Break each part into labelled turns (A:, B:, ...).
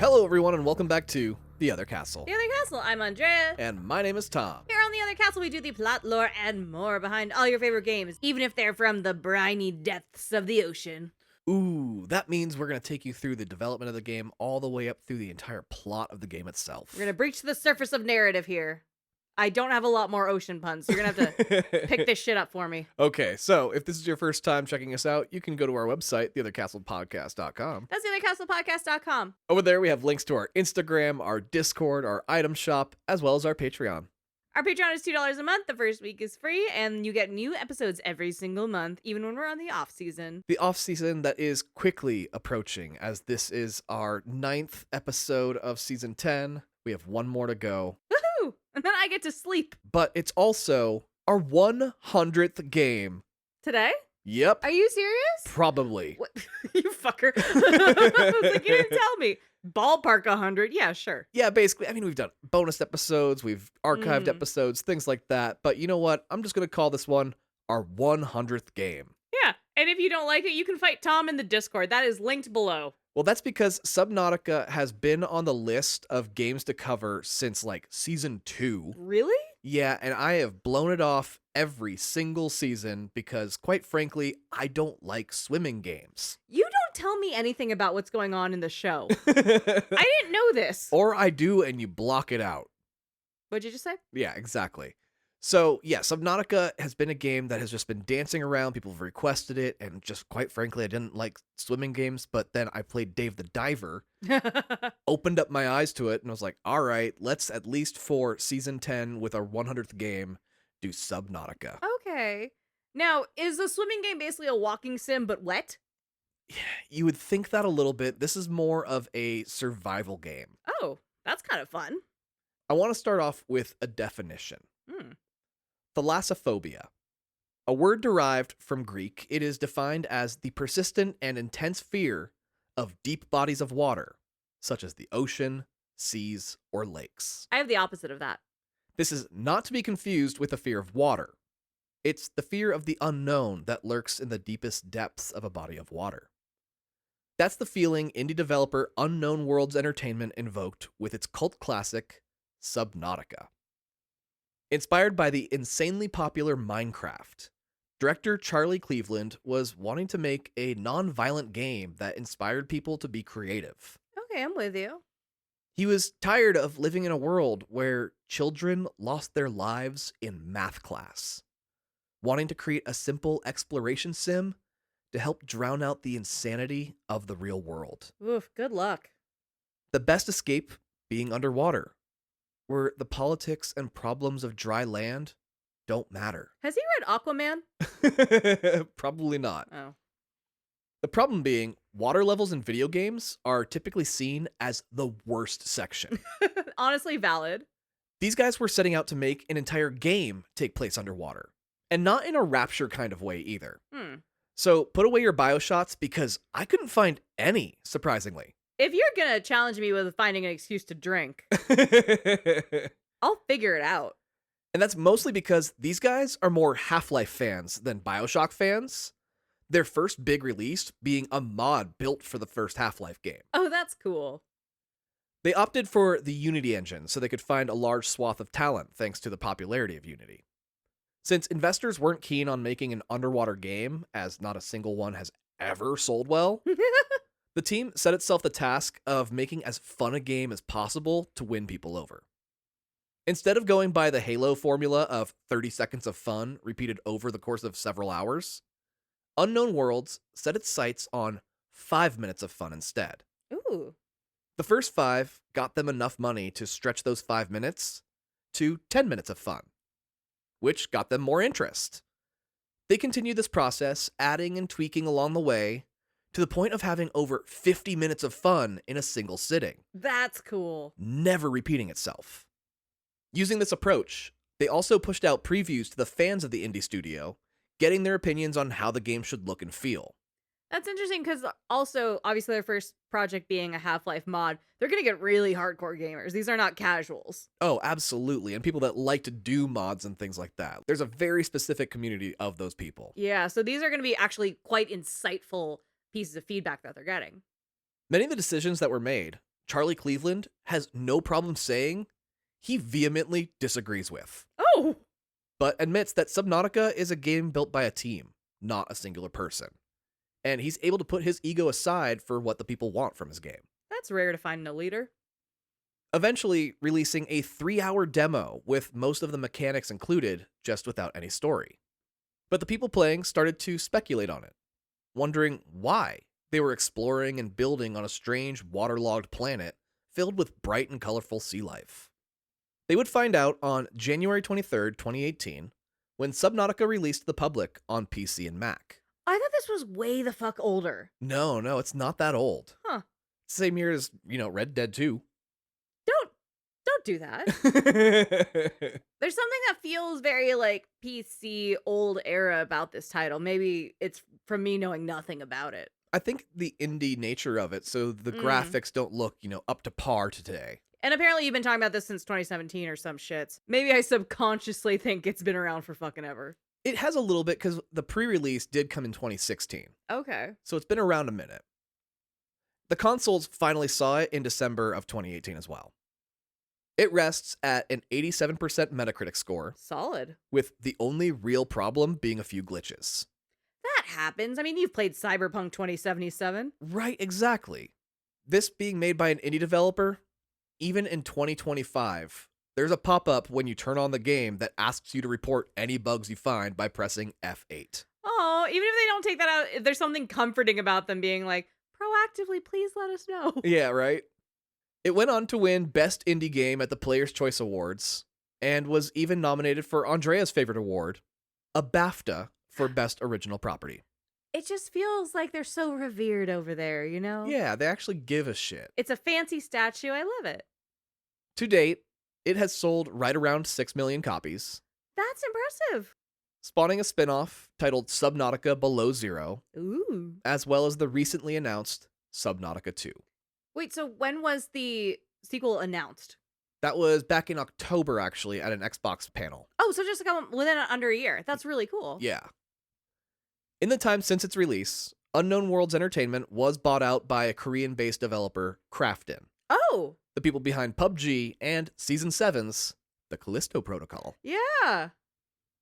A: Hello, everyone, and welcome back to The Other Castle.
B: The Other Castle, I'm Andrea.
A: And my name is Tom.
B: Here on The Other Castle, we do the plot, lore, and more behind all your favorite games, even if they're from the briny depths of the ocean.
A: Ooh, that means we're going to take you through the development of the game all the way up through the entire plot of the game itself.
B: We're going to breach the surface of narrative here. I don't have a lot more ocean puns, so you're going to have to pick this shit up for me.
A: Okay, so if this is your first time checking us out, you can go to our website, theothercastlepodcast.com.
B: That's theothercastlepodcast.com.
A: Over there, we have links to our Instagram, our Discord, our item shop, as well as our Patreon.
B: Our Patreon is $2 a month. The first week is free, and you get new episodes every single month, even when we're on the off-season.
A: The off-season that is quickly approaching, as this is our 9th episode of Season 10. We have one more to go.
B: Woohoo! And then I get to sleep.
A: But it's also our 100th game.
B: Today?
A: Yep.
B: Are you serious?
A: Probably.
B: What? You fucker. I was like, you didn't tell me. Ballpark 100. Yeah, sure.
A: Yeah, basically. I mean, we've done bonus episodes, we've archived episodes, things like that. But you know what? I'm just going to call this one our 100th game.
B: Yeah, and if you don't like it, you can fight Tom in the Discord. That is linked below.
A: Well, that's because Subnautica has been on the list of games to cover since, like, Season 2.
B: Really?
A: Yeah, and I have blown it off every single season because, quite frankly, I don't like swimming games.
B: You don't tell me anything about what's going on in the show. I didn't know this.
A: Or I do, and you block it out.
B: What'd you just say?
A: Yeah, exactly. So, yeah, Subnautica has been a game that has just been dancing around. People have requested it, and just quite frankly, I didn't like swimming games, but then I played Dave the Diver, opened up my eyes to it, and was like, all right, let's at least for Season 10 with our 100th game, do Subnautica.
B: Okay. Now, is the swimming game basically a walking sim but wet?
A: You would think that a little bit. This is more of a survival game.
B: Oh, that's kind of fun.
A: I want to start off with a definition. Thalassophobia. A word derived from Greek, it is defined as the persistent and intense fear of deep bodies of water, such as the ocean, seas, or lakes.
B: I have the opposite of that.
A: This is not to be confused with the fear of water. It's the fear of the unknown that lurks in the deepest depths of a body of water. That's the feeling indie developer Unknown Worlds Entertainment invoked with its cult classic, Subnautica. Inspired by the insanely popular Minecraft, director Charlie Cleveland was wanting to make a non-violent game that inspired people to be creative.
B: Okay, I'm with you.
A: He was tired of living in a world where children lost their lives in math class, wanting to create a simple exploration sim to help drown out the insanity of the real world.
B: Oof, good luck.
A: The best escape being underwater, where the politics and problems of dry land don't matter.
B: Has he read Aquaman?
A: Probably not.
B: Oh.
A: The problem being, water levels in video games are typically seen as the worst section.
B: Honestly, valid.
A: These guys were setting out to make an entire game take place underwater, and not in a Rapture kind of way either. So put away your bioshots because I couldn't find any, surprisingly.
B: If you're gonna challenge me with finding an excuse to drink, I'll figure it out.
A: And that's mostly because these guys are more Half-Life fans than Bioshock fans. Their first big release being a mod built for the first Half-Life game.
B: Oh, that's cool.
A: They opted for the Unity engine so they could find a large swath of talent thanks to the popularity of Unity. Since investors weren't keen on making an underwater game, as not a single one has ever sold well, the team set itself the task of making as fun a game as possible to win people over. Instead of going by the Halo formula of 30 seconds of fun repeated over the course of several hours, Unknown Worlds set its sights on 5 minutes of fun instead.
B: Ooh.
A: The first 5 got them enough money to stretch those 5 minutes to 10 minutes of fun, which got them more interest. They continued this process, adding and tweaking along the way, to the point of having over 50 minutes of fun in a single sitting.
B: That's cool.
A: Never repeating itself. Using this approach, they also pushed out previews to the fans of the indie studio, getting their opinions on how the game should look and feel.
B: That's interesting because also, obviously, their first project being a Half-Life mod, they're going to get really hardcore gamers. These are not casuals.
A: Oh, absolutely. And people that like to do mods and things like that. There's a very specific community of those people.
B: Yeah, so these are going to be actually quite insightful pieces of feedback that they're getting.
A: Many of the decisions that were made, Charlie Cleveland has no problem saying he vehemently disagrees with,
B: Oh,
A: but admits that Subnautica is a game built by a team, not a singular person. And he's able to put his ego aside for what the people want from his game.
B: that's rare to find in a leader.
A: Eventually releasing a 3-hour demo with most of the mechanics included, just without any story. But the people playing started to speculate on it, wondering why they were exploring and building on a strange waterlogged planet filled with bright and colorful sea life. They would find out on January 23rd, 2018, when Subnautica released to the public on PC and Mac.
B: I thought this was way the fuck older.
A: No, it's not that old.
B: Huh.
A: Same year as, Red Dead 2.
B: Don't do that. There's something that feels very like PC old era about this title. Maybe it's from me knowing nothing about it.
A: I think the indie nature of it, so the
B: Mm.
A: graphics don't look, up to par today.
B: And apparently you've been talking about this since 2017 or some shits. Maybe I subconsciously think it's been around for fucking ever.
A: It has a little bit because the pre-release did come in 2016,
B: Okay.
A: so it's been around a minute. The consoles finally saw it in December of 2018 as well. It rests at an 87% Metacritic score,
B: Solid.
A: with the only real problem being a few glitches.
B: That happens. I mean, you've played Cyberpunk 2077.
A: Right, exactly. This being made by an indie developer, even in 2025, there's a pop-up when you turn on the game that asks you to report any bugs you find by pressing F8.
B: Oh, even if they don't take that out, there's something comforting about them being like, proactively, please let us know.
A: Yeah, right? It went on to win Best Indie Game at the Player's Choice Awards, and was even nominated for Andrea's favorite award, a BAFTA for Best Original Property.
B: It just feels like they're so revered over there, you know?
A: Yeah, they actually give a shit.
B: It's a fancy statue. I love it.
A: To date, it has sold right around 6 million copies,
B: That's impressive.
A: spawning a spin-off titled Subnautica Below Zero,
B: Ooh.
A: as well as the recently announced Subnautica 2.
B: Wait, so when was the sequel announced?
A: That was back in October, actually, at an Xbox panel.
B: Oh, so just like within under a year. That's really cool.
A: Yeah. In the time since its release, Unknown Worlds Entertainment was bought out by a Korean-based developer, Krafton,
B: Oh,
A: the people behind PUBG and Season 7's The Callisto Protocol.
B: yeah.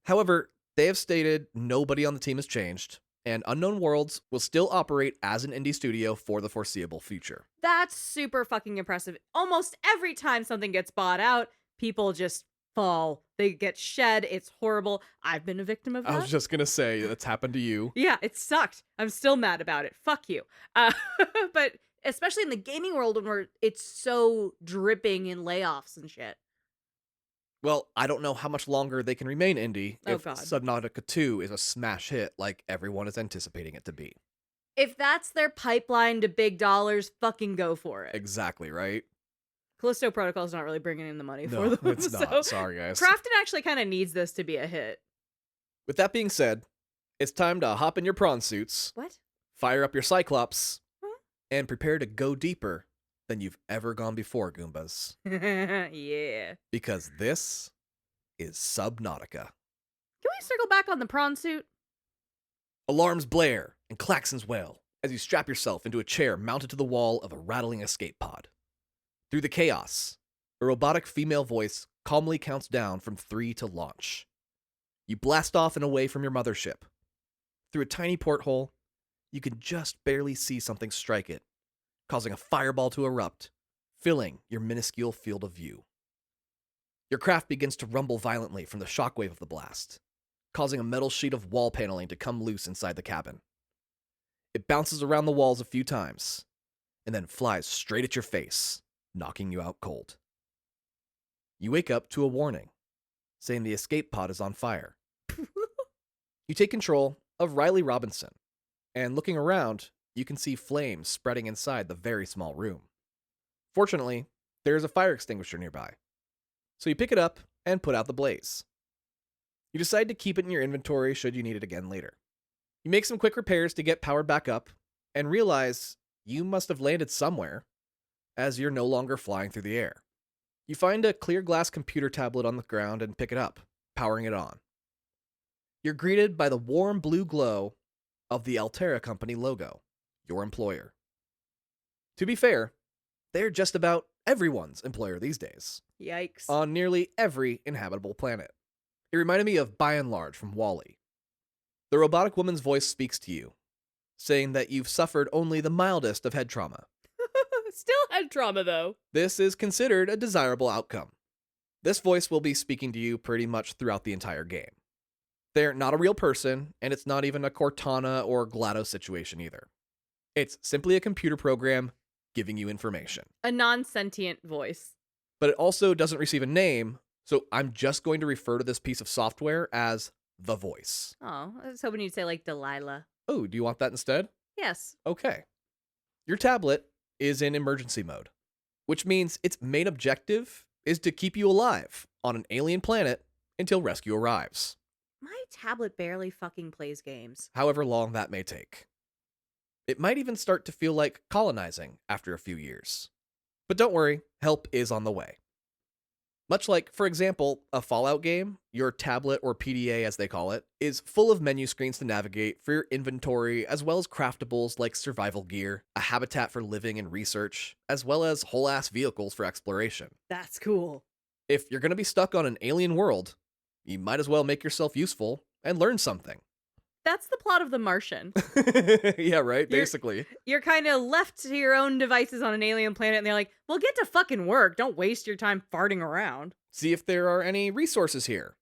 A: However, they have stated nobody on the team has changed, and Unknown Worlds will still operate as an indie studio for the foreseeable future.
B: That's super fucking impressive. Almost every time something gets bought out, people just fall. They get shed. It's horrible. I've been a victim of that.
A: I was just gonna say, that's happened to you.
B: Yeah, it sucked. I'm still mad about it. Fuck you. But especially in the gaming world where it's so dripping in layoffs and shit.
A: Well, I don't know how much longer they can remain indie
B: Oh,
A: if
B: God.
A: Subnautica 2 is a smash hit like everyone is anticipating it to be.
B: If that's their pipeline to big dollars, fucking go for it.
A: Exactly, right?
B: Callisto Protocol is not really bringing in the money
A: No,
B: for them.
A: it's not.
B: So
A: Sorry, guys.
B: Crafton actually kind of needs this to be a hit.
A: With that being said, it's time to hop in your prawn suits,
B: What?
A: fire up your Cyclops,
B: Huh?
A: and prepare to go deeper than you've ever gone before, Goombas.
B: Yeah.
A: Because this is Subnautica.
B: Can we circle back on the prawn suit?
A: Alarms blare and klaxons wail as you strap yourself into a chair mounted to the wall of a rattling escape pod. Through the chaos, a robotic female voice calmly counts down from 3 to launch. You blast off and away from your mothership. Through a tiny porthole, you can just barely see something strike it, causing a fireball to erupt, filling your minuscule field of view. Your craft begins to rumble violently from the shockwave of the blast, causing a metal sheet of wall paneling to come loose inside the cabin. It bounces around the walls a few times, and then flies straight at your face, knocking you out cold. You wake up to a warning, saying the escape pod is on fire. You take control of Riley Robinson, and looking around, you can see flames spreading inside the very small room. Fortunately, there is a fire extinguisher nearby, so you pick it up and put out the blaze. You decide to keep it in your inventory should you need it again later. You make some quick repairs to get powered back up, and realize you must have landed somewhere, as you're no longer flying through the air. You find a clear glass computer tablet on the ground and pick it up, powering it on. You're greeted by the warm blue glow of the Altera Company logo, your employer. To be fair, they're just about everyone's employer these days,
B: Yikes.
A: on nearly every inhabitable planet. It reminded me of By and Large from WALL-E. The robotic woman's voice speaks to you, saying that you've suffered only the mildest of head trauma.
B: Still had trauma, though.
A: This is considered a desirable outcome. This voice will be speaking to you pretty much throughout the entire game. They're not a real person, and it's not even a Cortana or GLaDOS situation either. It's simply a computer program giving you information.
B: A non-sentient voice.
A: But it also doesn't receive a name, so I'm just going to refer to this piece of software as the voice.
B: Oh, I was hoping you'd say, like, Delilah.
A: Oh, do you want that instead?
B: Yes.
A: Okay. Your tablet is in emergency mode, which means its main objective is to keep you alive on an alien planet until rescue arrives.
B: My tablet barely fucking plays games.
A: However long that may take. It might even start to feel like colonizing after a few years. But don't worry, help is on the way. Much like, for example, a Fallout game, your tablet, or PDA as they call it, is full of menu screens to navigate for your inventory, as well as craftables like survival gear, a habitat for living and research, as well as whole-ass vehicles for exploration.
B: That's cool.
A: If you're going to be stuck on an alien world, you might as well make yourself useful and learn something.
B: That's the plot of The Martian.
A: Yeah, right? Basically.
B: You're kind of left to your own devices on an alien planet, and they're like, well, get to fucking work. Don't waste your time farting around.
A: See if there are any resources here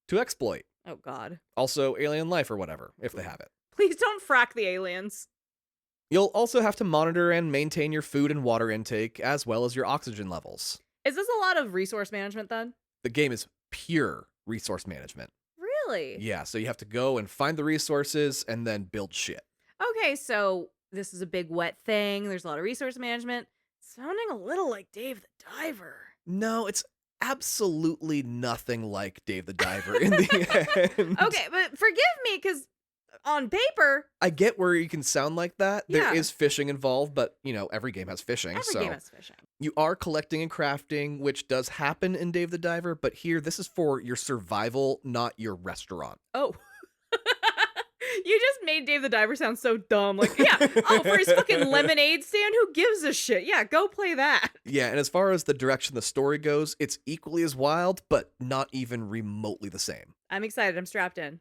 A: to exploit.
B: Oh, God.
A: Also, alien life or whatever, if they have it.
B: Please don't frack the aliens.
A: You'll also have to monitor and maintain your food and water intake, as well as your oxygen levels.
B: Is this a lot of resource management, then?
A: The game is pure resource management.
B: Really?
A: Yeah, so you have to go and find the resources and then build shit.
B: Okay, so this is a big wet thing. There's a lot of resource management. Sounding a little like Dave the Diver.
A: No, it's absolutely nothing like Dave the Diver in the end.
B: Okay, but forgive me, because on paper...
A: I get where you can sound like that.
B: Yeah.
A: There is fishing involved, but, you know, every game has fishing.
B: Every game has fishing.
A: You are collecting and crafting, which does happen in Dave the Diver, but here, this is for your survival, not your restaurant.
B: Oh. You just made Dave the Diver sound so dumb. Like, yeah, oh, for his fucking lemonade stand? Who gives a shit? Yeah, go play that.
A: Yeah, and as far as the direction the story goes, it's equally as wild, but not even remotely the same.
B: I'm excited. I'm strapped in.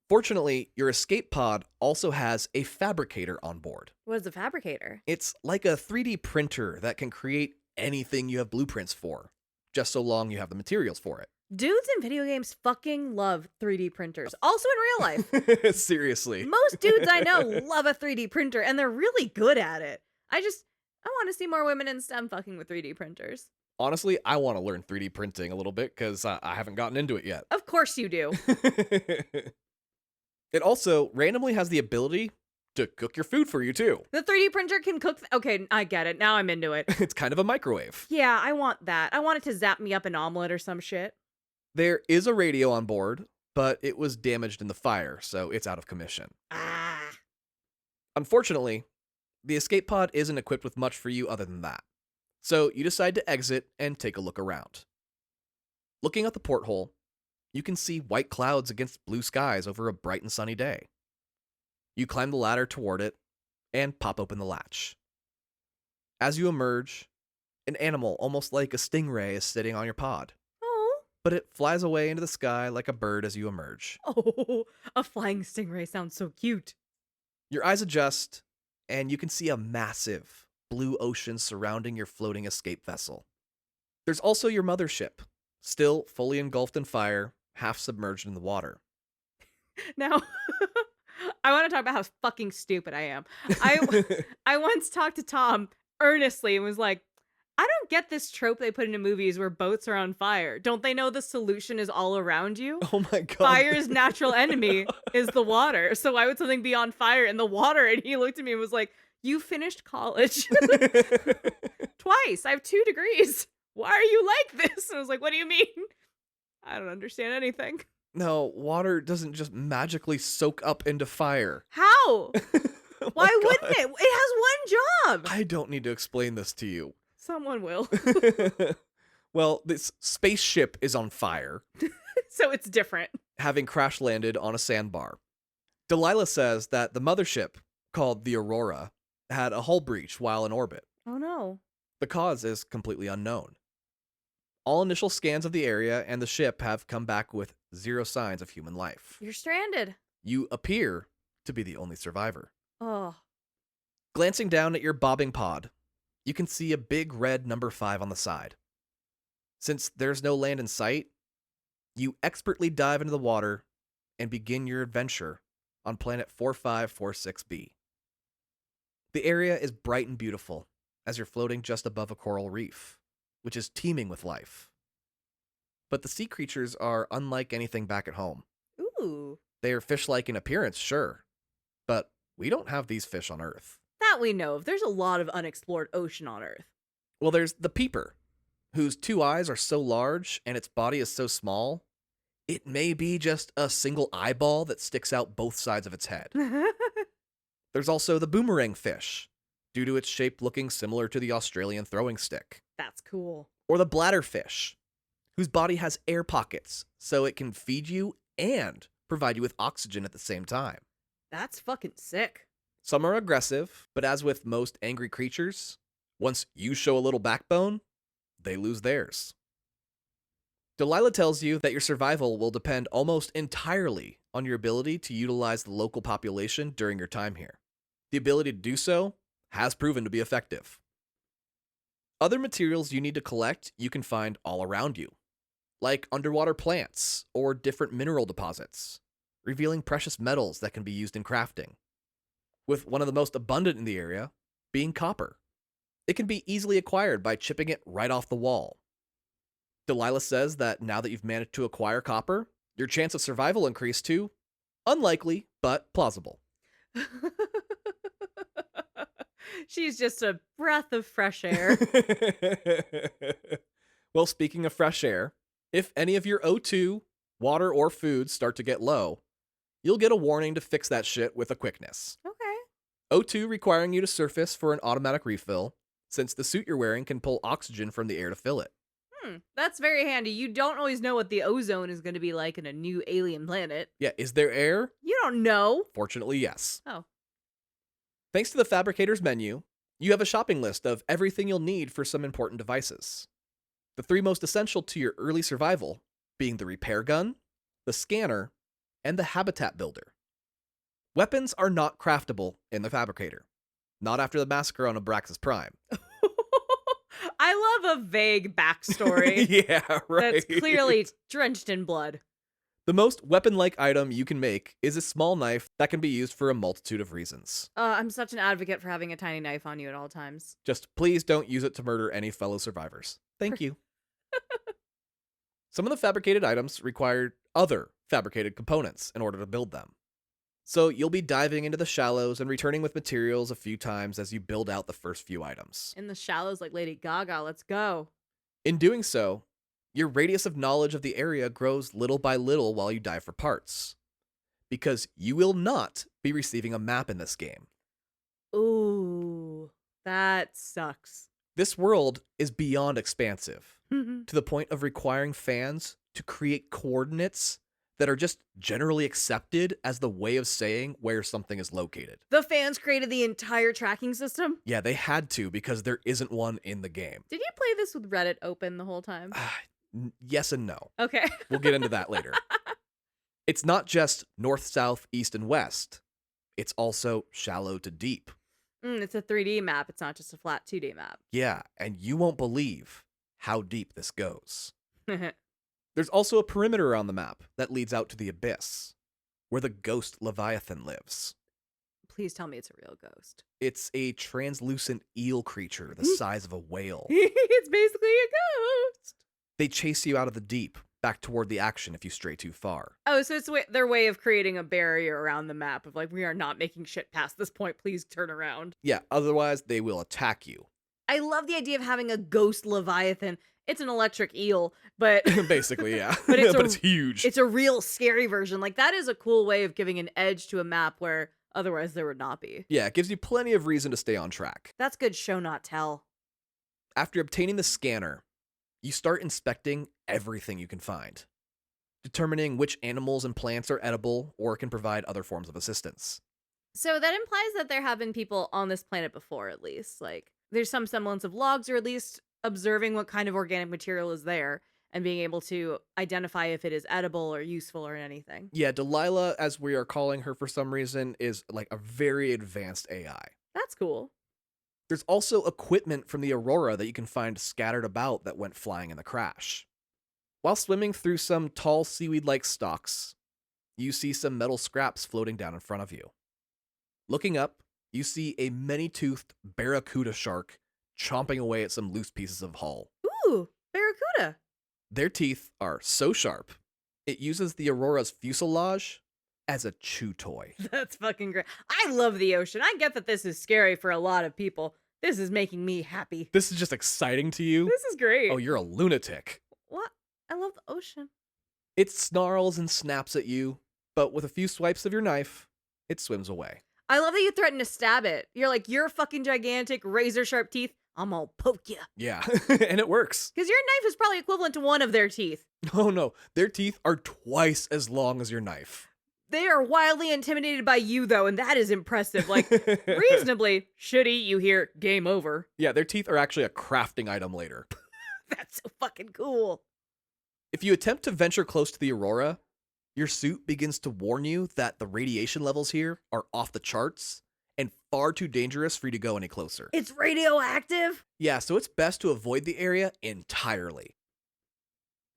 A: Fortunately, your escape pod also has a fabricator on board.
B: What is a fabricator?
A: It's like a 3D printer that can create anything you have blueprints for, just so long you have the materials for it.
B: Dudes in video games fucking love 3D printers. Also in real life.
A: Seriously.
B: Most dudes I know love a 3D printer, and they're really good at it. I want to see more women in STEM fucking with 3D printers.
A: Honestly, I want to learn 3D printing a little bit because I haven't gotten into it yet.
B: Of course you do.
A: It also randomly has the ability to cook your food for you, too.
B: The 3D printer can cook. Okay, I get it. Now I'm into it.
A: It's kind of a microwave.
B: Yeah, I want that. I want it to zap me up an omelet or some shit.
A: There is a radio on board, but it was damaged in the fire, so it's out of commission.
B: Ah.
A: Unfortunately, the escape pod isn't equipped with much for you other than that. So you decide to exit and take a look around. Looking out the porthole, you can see white clouds against blue skies over a bright and sunny day. You climb the ladder toward it and pop open the latch. As you emerge, an animal almost like a stingray is sitting on your pod.
B: Oh.
A: But it flies away into the sky like a bird as you emerge.
B: Oh, a flying stingray sounds so cute.
A: Your eyes adjust, and you can see a massive blue ocean surrounding your floating escape vessel. There's also your mothership, still fully engulfed in fire, half submerged in the water.
B: Now, I want to talk about how fucking stupid I am. I once talked to Tom earnestly and was like, I don't get this trope they put into movies where boats are on fire. Don't they know the solution is all around you?
A: Oh my god.
B: Fire's natural enemy is the water. So why would something be on fire in the water? And he looked at me and was like, you finished college twice. I have 2 degrees. Why are you like this? And I was like, what do you mean? I don't understand anything.
A: No, water doesn't just magically soak up into fire.
B: How?
A: Oh
B: Why
A: my
B: wouldn't
A: God.
B: it? It has one job.
A: I don't need to explain this to you.
B: Someone will.
A: Well, this spaceship is on fire,
B: So it's different.
A: having crash landed on a sandbar. Delilah says that the mothership, called the Aurora, had a hull breach while in orbit.
B: Oh no.
A: The cause is completely unknown. All initial scans of the area and the ship have come back with zero signs of human life.
B: You're stranded.
A: You appear to be the only survivor.
B: Oh.
A: Glancing down at your bobbing pod, you can see a big red number 5 on the side. Since there's no land in sight, you expertly dive into the water and begin your adventure on planet 4546b. The area is bright and beautiful as you're floating just above a coral reef, which is teeming with life. But the sea creatures are unlike anything back at home.
B: Ooh.
A: They are fish-like in appearance, sure, but we don't have these fish on Earth.
B: That we know of. There's a lot of unexplored ocean on Earth.
A: Well, there's the peeper, whose 2 eyes are so large and its body is so small, it may be just a single eyeball that sticks out both sides of its head. There's also the boomerang fish, due to its shape looking similar to the Australian throwing stick.
B: That's cool.
A: Or the bladderfish, whose body has air pockets, so it can feed you and provide you with oxygen at the same time.
B: That's fucking sick.
A: Some are aggressive, but as with most angry creatures, once you show a little backbone, they lose theirs. Delilah tells you that your survival will depend almost entirely on your ability to utilize the local population during your time here. The ability to do so has proven to be effective. Other materials you need to collect you can find all around you, like underwater plants or different mineral deposits, revealing precious metals that can be used in crafting, with one of the most abundant in the area being copper. It can be easily acquired by chipping it right off the wall. Delilah says that now that you've managed to acquire copper, your chance of survival increased to unlikely, but plausible.
B: She's just a breath of fresh air.
A: Well, speaking of fresh air, if any of your O2, water, or food start to get low, you'll get a warning to fix that shit with a quickness.
B: Okay.
A: O2 requiring you to surface for an automatic refill, since the suit you're wearing can pull oxygen from the air to fill it.
B: That's very handy. You don't always know what the ozone is going to be like in a new alien planet.
A: Yeah, is there air?
B: You don't know.
A: Fortunately, yes.
B: Oh.
A: Thanks to the Fabricator's menu, you have a shopping list of everything you'll need for some important devices. The 3 most essential to your early survival being the repair gun, the scanner, and the habitat builder. Weapons are not craftable in the Fabricator. Not after the massacre on Abraxas Prime.
B: I love a vague backstory.
A: Yeah, right.
B: That's clearly drenched in blood.
A: The most weapon-like item you can make is a small knife that can be used for a multitude of reasons.
B: I'm such an advocate for having a tiny knife on you at all times.
A: Just please don't use it to murder any fellow survivors. Thank you. Some of the fabricated items require other fabricated components in order to build them. So you'll be diving into the shallows and returning with materials a few times as you build out the first few items.
B: In the shallows like Lady Gaga, let's go.
A: In doing so, your radius of knowledge of the area grows little by little while you dive for parts. Because you will not be receiving a map in this game.
B: Ooh, that sucks.
A: This world is beyond expansive,
B: The
A: to the point of requiring fans to create coordinates that are just generally accepted as the way of saying where something is located.
B: fans created the entire tracking system?
A: Yeah, they had to because there isn't one in the game.
B: Did you play this with Reddit open the whole time?
A: Yes and no.
B: Okay.
A: We'll get into that later. It's not just north, south, east, and west. It's also shallow to deep.
B: It's a 3D map. It's not just a flat 2D map.
A: Yeah, and you won't believe how deep this goes. There's also a perimeter around the map that leads out to the abyss, where the ghost Leviathan lives.
B: Please tell me it's a real ghost.
A: It's a translucent eel creature the size of a whale.
B: It's basically a ghost.
A: They chase you out of the deep, back toward the action if you stray too far.
B: Oh, so it's their way of creating a barrier around the map of like, we are not making shit past this point. Please turn around.
A: Yeah, otherwise they will attack you.
B: I love the idea of having a ghost Leviathan. It's an electric eel, but
A: basically, yeah.
B: But
A: it's huge.
B: It's a real scary version. Like, that is a cool way of giving an edge to a map where otherwise there would not be.
A: Yeah, it gives you plenty of reason to stay on track.
B: That's good show, not tell.
A: After obtaining the scanner, you start inspecting everything you can find, determining which animals and plants are edible or can provide other forms of assistance.
B: So that implies that there have been people on this planet before, at least. Like, there's some semblance of logs, or at least observing what kind of organic material is there and being able to identify if it is edible or useful or anything.
A: Yeah, Delilah, as we are calling her for some reason, is like a very advanced AI.
B: That's cool.
A: There's also equipment from the Aurora that you can find scattered about that went flying in the crash. While swimming through some tall seaweed-like stalks, you see some metal scraps floating down in front of you. Looking up, you see a many-toothed barracuda shark chomping away at some loose pieces of hull.
B: Ooh, barracuda.
A: Their teeth are so sharp, it uses the Aurora's fuselage as a chew toy.
B: That's fucking great. I love the ocean. I get that this is scary for a lot of people. This is making me happy.
A: This is just exciting to you?
B: This is great.
A: Oh, you're a lunatic.
B: What? I love the ocean.
A: It snarls and snaps at you, but with a few swipes of your knife, it swims away.
B: I love that you threaten to stab it. You're like, your fucking gigantic razor sharp teeth, I'm gonna poke you.
A: Yeah, and it works.
B: Because your knife is probably equivalent to one of their teeth.
A: Oh no, their teeth are twice as long as your knife.
B: They are wildly intimidated by you, though, and that is impressive. Like, reasonably, should eat you here, game over.
A: Yeah, their teeth are actually a crafting item later.
B: That's so fucking cool.
A: If you attempt to venture close to the Aurora, your suit begins to warn you that the radiation levels here are off the charts and far too dangerous for you to go any closer.
B: It's radioactive?
A: Yeah, so it's best to avoid the area entirely.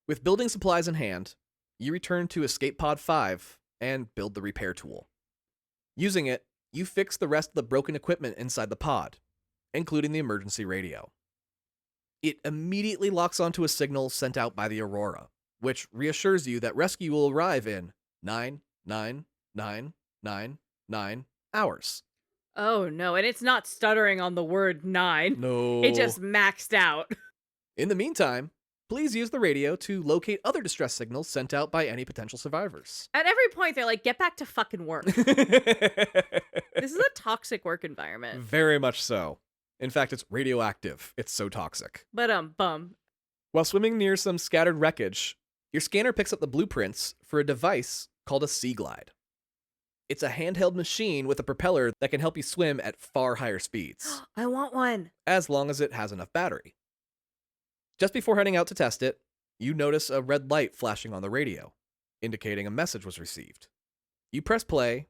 A: With building supplies in hand, you return to Escape Pod 5 and build the repair tool. Using it, you fix the rest of the broken equipment inside the pod, including the emergency radio. It immediately locks onto a signal sent out by the Aurora, which reassures you that rescue will arrive in 9,9,9,9,9 hours.
B: Oh no, and it's not stuttering on the word 9.
A: No.
B: It just maxed out.
A: In the meantime, please use the radio to locate other distress signals sent out by any potential survivors.
B: At every point, they're like, get back to fucking work. This is a toxic work environment.
A: Very much so. In fact, it's radioactive. It's so toxic.
B: But bum.
A: While swimming near some scattered wreckage, your scanner picks up the blueprints for a device called a Sea Glide. It's a handheld machine with a propeller that can help you swim at far higher speeds,
B: I want one.
A: as long as it has enough battery. Just before heading out to test it, you notice a red light flashing on the radio, indicating a message was received. You press play,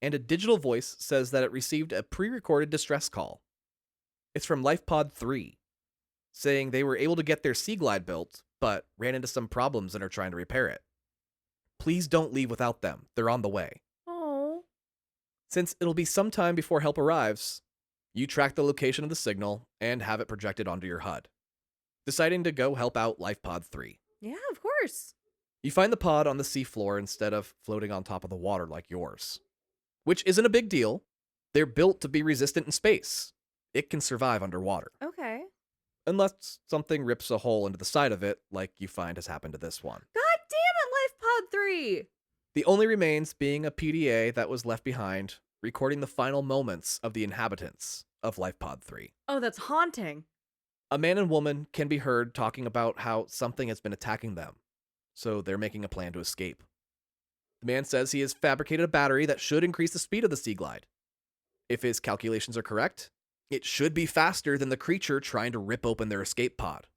A: and a digital voice says that it received a pre-recorded distress call. It's from LifePod 3, saying they were able to get their Sea Glide built, but ran into some problems and are trying to repair it. Please don't leave without them. They're on the way.
B: Oh.
A: Since it'll be some time before help arrives, you track the location of the signal and have it projected onto your HUD, deciding to go help out LifePod 3.
B: Yeah, of course.
A: You find the pod on the seafloor instead of floating on top of the water like yours, which isn't a big deal. They're built to be resistant in space. It can survive underwater,
B: Okay.
A: unless something rips a hole into the side of it like you find has happened to this one.
B: God damn it, LifePod 3.
A: The only remains being a PDA that was left behind, recording the final moments of the inhabitants of LifePod 3.
B: Oh, that's haunting.
A: A man and woman can be heard talking about how something has been attacking them, so they're making a plan to escape. The man says he has fabricated a battery that should increase the speed of the Sea Glide. If his calculations are correct, it should be faster than the creature trying to rip open their escape pod.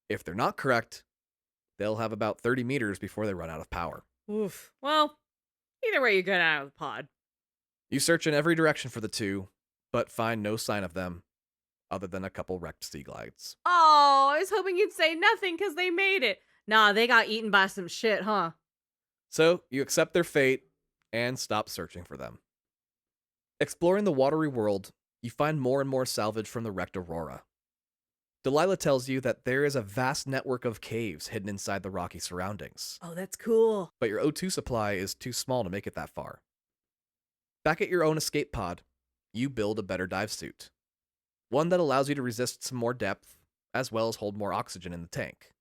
A: If they're not correct, they'll have about 30 meters before they run out of power.
B: Oof. Well, either way, you get out of the pod.
A: You search in every direction for the two, but find no sign of them, other than a couple wrecked Sea Glides.
B: Oh, I was hoping you'd say nothing because they made it. Nah, they got eaten by some shit, huh?
A: So you accept their fate and stop searching for them. Exploring the watery world, you find more and more salvage from the wrecked Aurora. Delilah tells you that there is a vast network of caves hidden inside the rocky surroundings,
B: Oh, that's cool.
A: but your O2 supply is too small to make it that far. Back at your own escape pod, you build a better dive suit. One that allows you to resist some more depth, as well as hold more oxygen in the tank.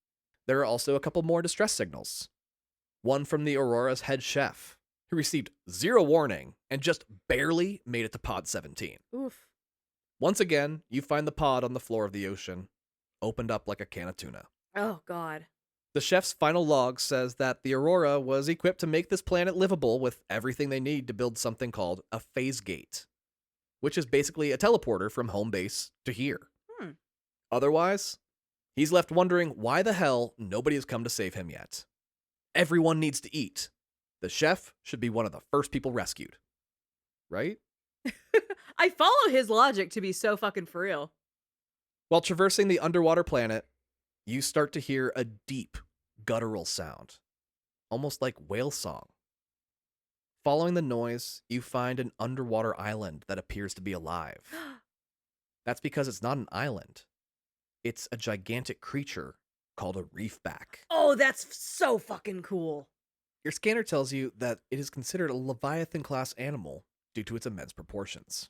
A: There are also a couple more distress signals. One from the Aurora's head chef, who received 0 warning and just barely made it to pod 17.
B: Oof.
A: Once again, you find the pod on the floor of the ocean, opened up like a can of tuna.
B: Oh, God.
A: The chef's final log says that the Aurora was equipped to make this planet livable with everything they need to build something called a phase gate. which is basically a teleporter from home base to here.
B: Hmm.
A: Otherwise, he's left wondering why the hell nobody has come to save him yet. Everyone needs to eat. The chef should be one of the first people rescued. Right?
B: I follow his logic to be so fucking for real.
A: While traversing the underwater planet, you start to hear a deep, guttural sound, almost like whale song. Following the noise, you find an underwater island that appears to be alive. That's because it's not an island. It's a gigantic creature called a reefback.
B: Oh, that's so fucking cool.
A: Your scanner tells you that it is considered a Leviathan-class animal due to its immense proportions.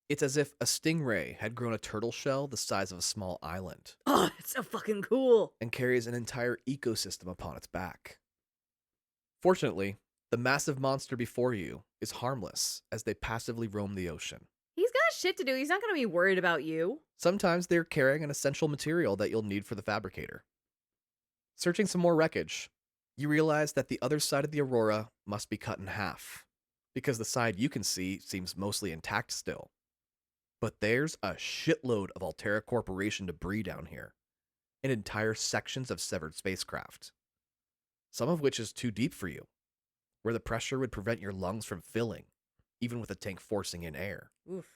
A: It's as if a stingray had grown a turtle shell the size of a small island.
B: Oh, that's so fucking cool.
A: And carries an entire ecosystem upon its back. Fortunately, the massive monster before you is harmless as they passively roam the ocean.
B: He's got shit to do. He's not going to be worried about you.
A: Sometimes they're carrying an essential material that you'll need for the fabricator. Searching some more wreckage, you realize that the other side of the Aurora must be cut in half, because the side you can see seems mostly intact still. But there's a shitload of Altera Corporation debris down here, and entire sections of severed spacecraft. Some of which is too deep for you, where the pressure would prevent your lungs from filling, even with a tank forcing in air.
B: Oof.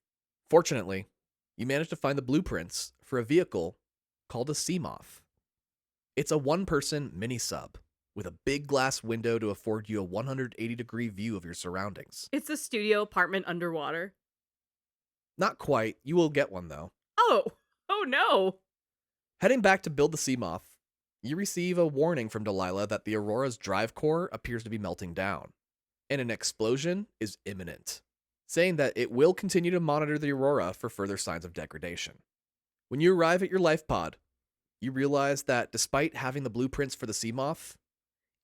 A: Fortunately, you managed to find the blueprints for a vehicle called a Seamoth. It's a one-person mini-sub with a big glass window to afford you a 180-degree view of your surroundings.
B: It's a studio apartment underwater.
A: Not quite. You will get one, though.
B: Oh no.
A: Heading back to build the Seamoth, you receive a warning from Delilah that the Aurora's drive core appears to be melting down, and an explosion is imminent, saying that it will continue to monitor the Aurora for further signs of degradation. When you arrive at your life pod, you realize that despite having the blueprints for the Seamoth,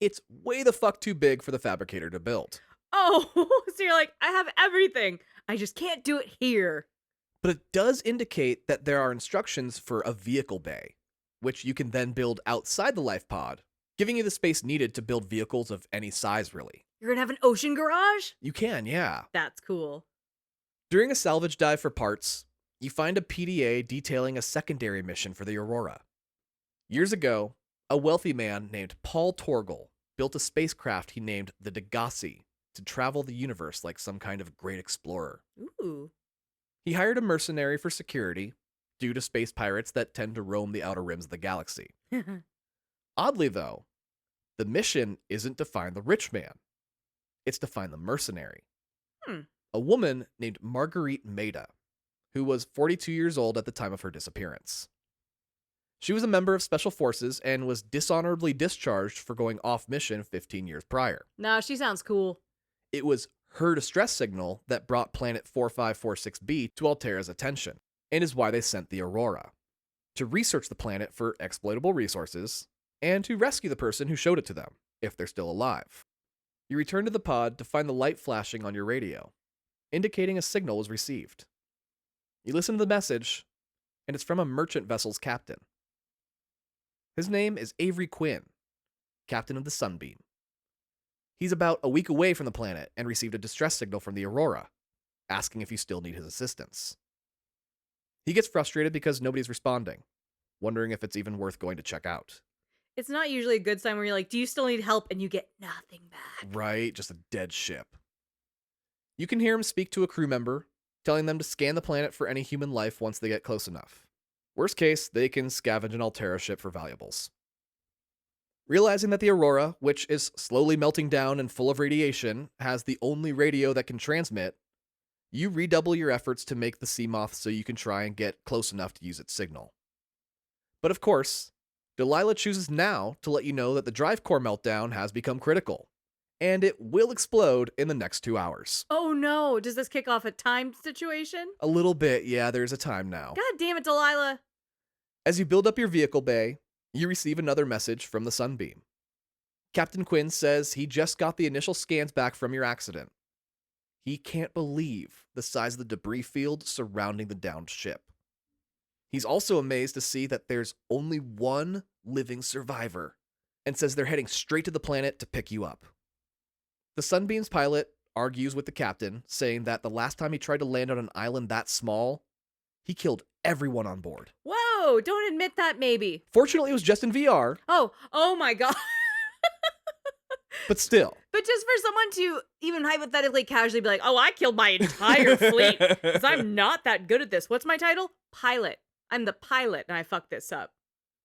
A: it's way the fuck too big for the fabricator to build.
B: Oh, so you're like, I have everything. I just can't do it here.
A: But it does indicate that there are instructions for a vehicle bay, which you can then build outside the life pod, giving you the space needed to build vehicles of any size, really.
B: You're gonna have an ocean garage?
A: You can, yeah.
B: That's cool.
A: During a salvage dive for parts, you find a PDA detailing a secondary mission for the Aurora. Years ago, a wealthy man named Paul Torgal built a spacecraft he named the Degassi to travel the universe like some kind of great explorer.
B: Ooh.
A: He hired a mercenary for security, due to space pirates that tend to roam the outer rims of the galaxy. Oddly, though, the mission isn't to find the rich man. It's to find the mercenary. A woman named Marguerite Maida, who was 42 years old at the time of her disappearance. She was a member of Special Forces and was dishonorably discharged for going off mission 15 years prior.
B: No, she sounds cool.
A: It was her distress signal that brought planet 4546b to Altera's attention, and is why they sent the Aurora, to research the planet for exploitable resources, and to rescue the person who showed it to them, if they're still alive. You return to the pod to find the light flashing on your radio, indicating a signal was received. You listen to the message, and it's from a merchant vessel's captain. His name is Avery Quinn, captain of the Sunbeam. He's about a week away from the planet and received a distress signal from the Aurora, asking if you still need his assistance. He gets frustrated because nobody's responding, wondering if it's even worth going to check out.
B: It's not usually a good sign where you're like, do you still need help? And you get nothing back.
A: Right, just a dead ship. You can hear him speak to a crew member, telling them to scan the planet for any human life once they get close enough. Worst case, they can scavenge an Altera ship for valuables. Realizing that the Aurora, which is slowly melting down and full of radiation, has the only radio that can transmit, you redouble your efforts to make the Seamoth so you can try and get close enough to use its signal. But of course, Delilah chooses now to let you know that the drive core meltdown has become critical, and it will explode in the next 2 hours.
B: Oh no, does this kick off a time situation?
A: A little bit, yeah, there's a time now.
B: God damn it, Delilah.
A: As you build up your vehicle bay, you receive another message from the Sunbeam. Captain Quinn says he just got the initial scans back from your accident. He can't believe the size of the debris field surrounding the downed ship. He's also amazed to see that there's only one living survivor, and says they're heading straight to the planet to pick you up. The Sunbeam's pilot, argues with the captain, saying that the last time he tried to land on an island that small, he killed everyone on board.
B: Whoa, don't admit that maybe.
A: Fortunately, it was just in VR,
B: Oh my God.
A: but still.
B: But just for someone to even hypothetically casually be like, oh, I killed my entire fleet because I'm not that good at this. What's my title? Pilot. I'm the pilot and I fucked this up.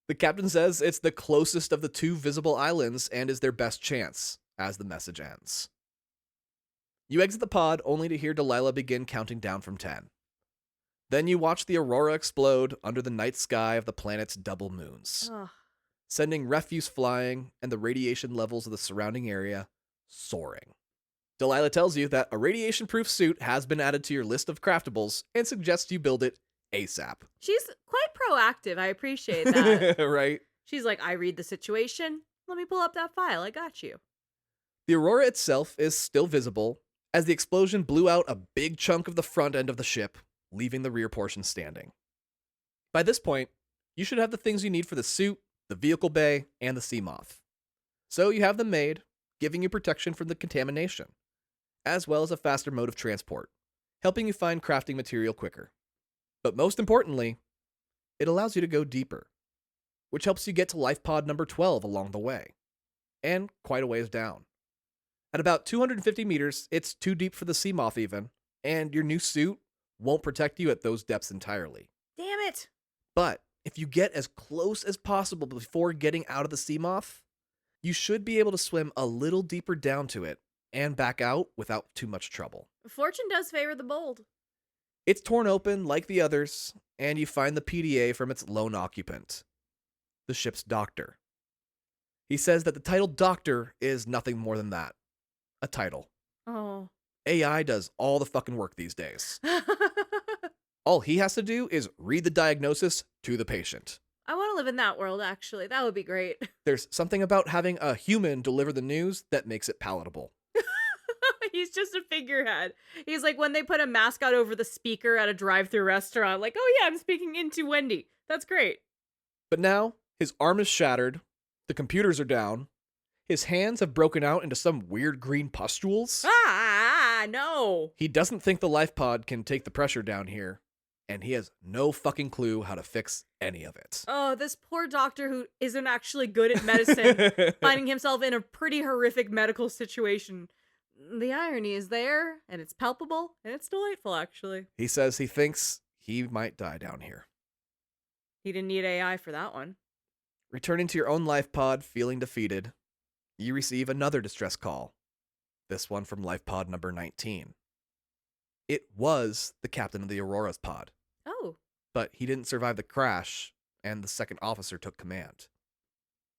A: The captain says it's the closest of the 2 visible islands and is their best chance, as the message ends. You exit the pod only to hear Delilah begin counting down from 10. Then you watch the aurora explode under the night sky of the planet's double moons,
B: Ugh.
A: sending refuse flying and the radiation levels of the surrounding area soaring. Delilah tells you that a radiation-proof suit has been added to your list of craftables and suggests you build it ASAP.
B: She's quite proactive. I appreciate that.
A: Right?
B: She's like, I read the situation. Let me pull up that file. I got you.
A: The aurora itself is still visible as the explosion blew out a big chunk of the front end of the ship, leaving the rear portion standing. By this point, you should have the things you need for the suit, the vehicle bay, and the sea moth. So you have them made, giving you protection from the contamination, as well as a faster mode of transport, helping you find crafting material quicker. But most importantly, it allows you to go deeper, which helps you get to life pod number 12 along the way, and quite a ways down. At about 250 meters, it's too deep for the sea moth even, and your new suit won't protect you at those depths entirely.
B: Damn it.
A: But if you get as close as possible before getting out of the sea moth, you should be able to swim a little deeper down to it and back out without too much trouble.
B: Fortune does favor the bold.
A: It's torn open like the others, and you find the PDA from its lone occupant, the ship's doctor. He says that the title doctor is nothing more than that, a title.
B: Oh.
A: AI does all the fucking work these days. All he has to do is read the diagnosis to the patient.
B: I want to live in that world, actually. That would be great.
A: There's something about having a human deliver the news that makes it palatable.
B: He's just a figurehead. He's like when they put a mascot over the speaker at a drive-thru restaurant, like, oh yeah, I'm speaking into Wendy. That's great.
A: But now, his arm is shattered, the computers are down, his hands have broken out into some weird green pustules.
B: No.
A: He doesn't think the life pod can take the pressure down here, and he has no fucking clue how to fix any of it.
B: Oh, this poor doctor who isn't actually good at medicine, finding himself in a pretty horrific medical situation. The irony is there, and it's palpable, and it's delightful, actually.
A: He says he thinks he might die down here.
B: He didn't need AI for that one.
A: Returning to your own life pod, feeling defeated, you receive another distress call. This one from life pod number 19. It was the captain of the Aurora's pod.
B: Oh.
A: But he didn't survive the crash, and the second officer took command.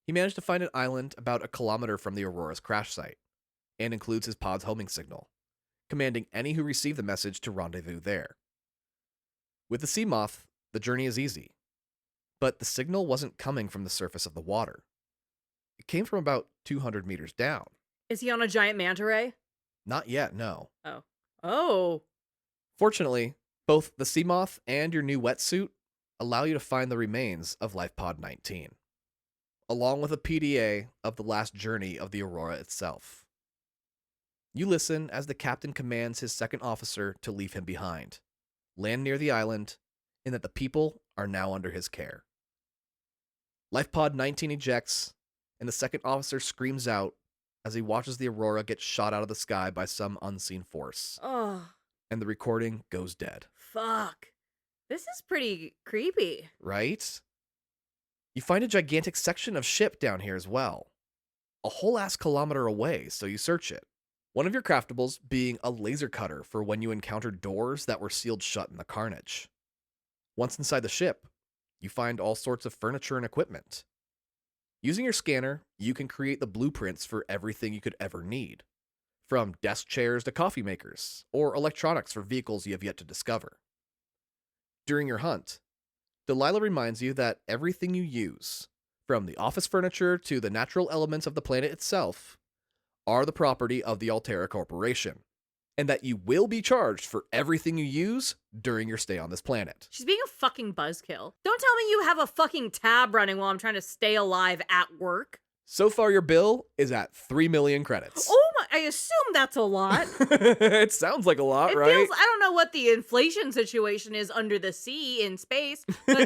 A: He managed to find an island about 1 kilometer from the Aurora's crash site, and includes his pod's homing signal, commanding any who receive the message to rendezvous there. With the sea moth, the journey is easy, but the signal wasn't coming from the surface of the water. It came from about 200 meters down.
B: Is he on a giant manta ray?
A: Not yet, no.
B: Oh.
A: Fortunately, both the sea moth and your new wetsuit allow you to find the remains of Life Pod 19, along with a PDA of the last journey of the Aurora itself. You listen as the captain commands his second officer to leave him behind, land near the island, and that the people are now under his care. Life Pod 19 ejects, and the second officer screams out as he watches the Aurora get shot out of the sky by some unseen force.
B: Oh.
A: And the recording goes dead.
B: Fuck. This is pretty creepy.
A: Right? You find a gigantic section of ship down here as well. A whole ass kilometer away, so you search it. One of your craftables being a laser cutter for when you encounter doors that were sealed shut in the carnage. Once inside the ship, you find all sorts of furniture and equipment. Using your scanner, you can create the blueprints for everything you could ever need, from desk chairs to coffee makers, or electronics for vehicles you have yet to discover. During your hunt, Delilah reminds you that everything you use, from the office furniture to the natural elements of the planet itself, are the property of the Altera Corporation, and that you will be charged for everything you use during your stay on this planet.
B: She's being a fucking buzzkill. Don't tell me you have a fucking tab running while I'm trying to stay alive at work.
A: So far, your bill is at 3 million credits.
B: Oh my... I assume that's a lot.
A: It sounds like a lot,
B: It
A: right?
B: feels, I don't know what the inflation situation is under the sea in space, but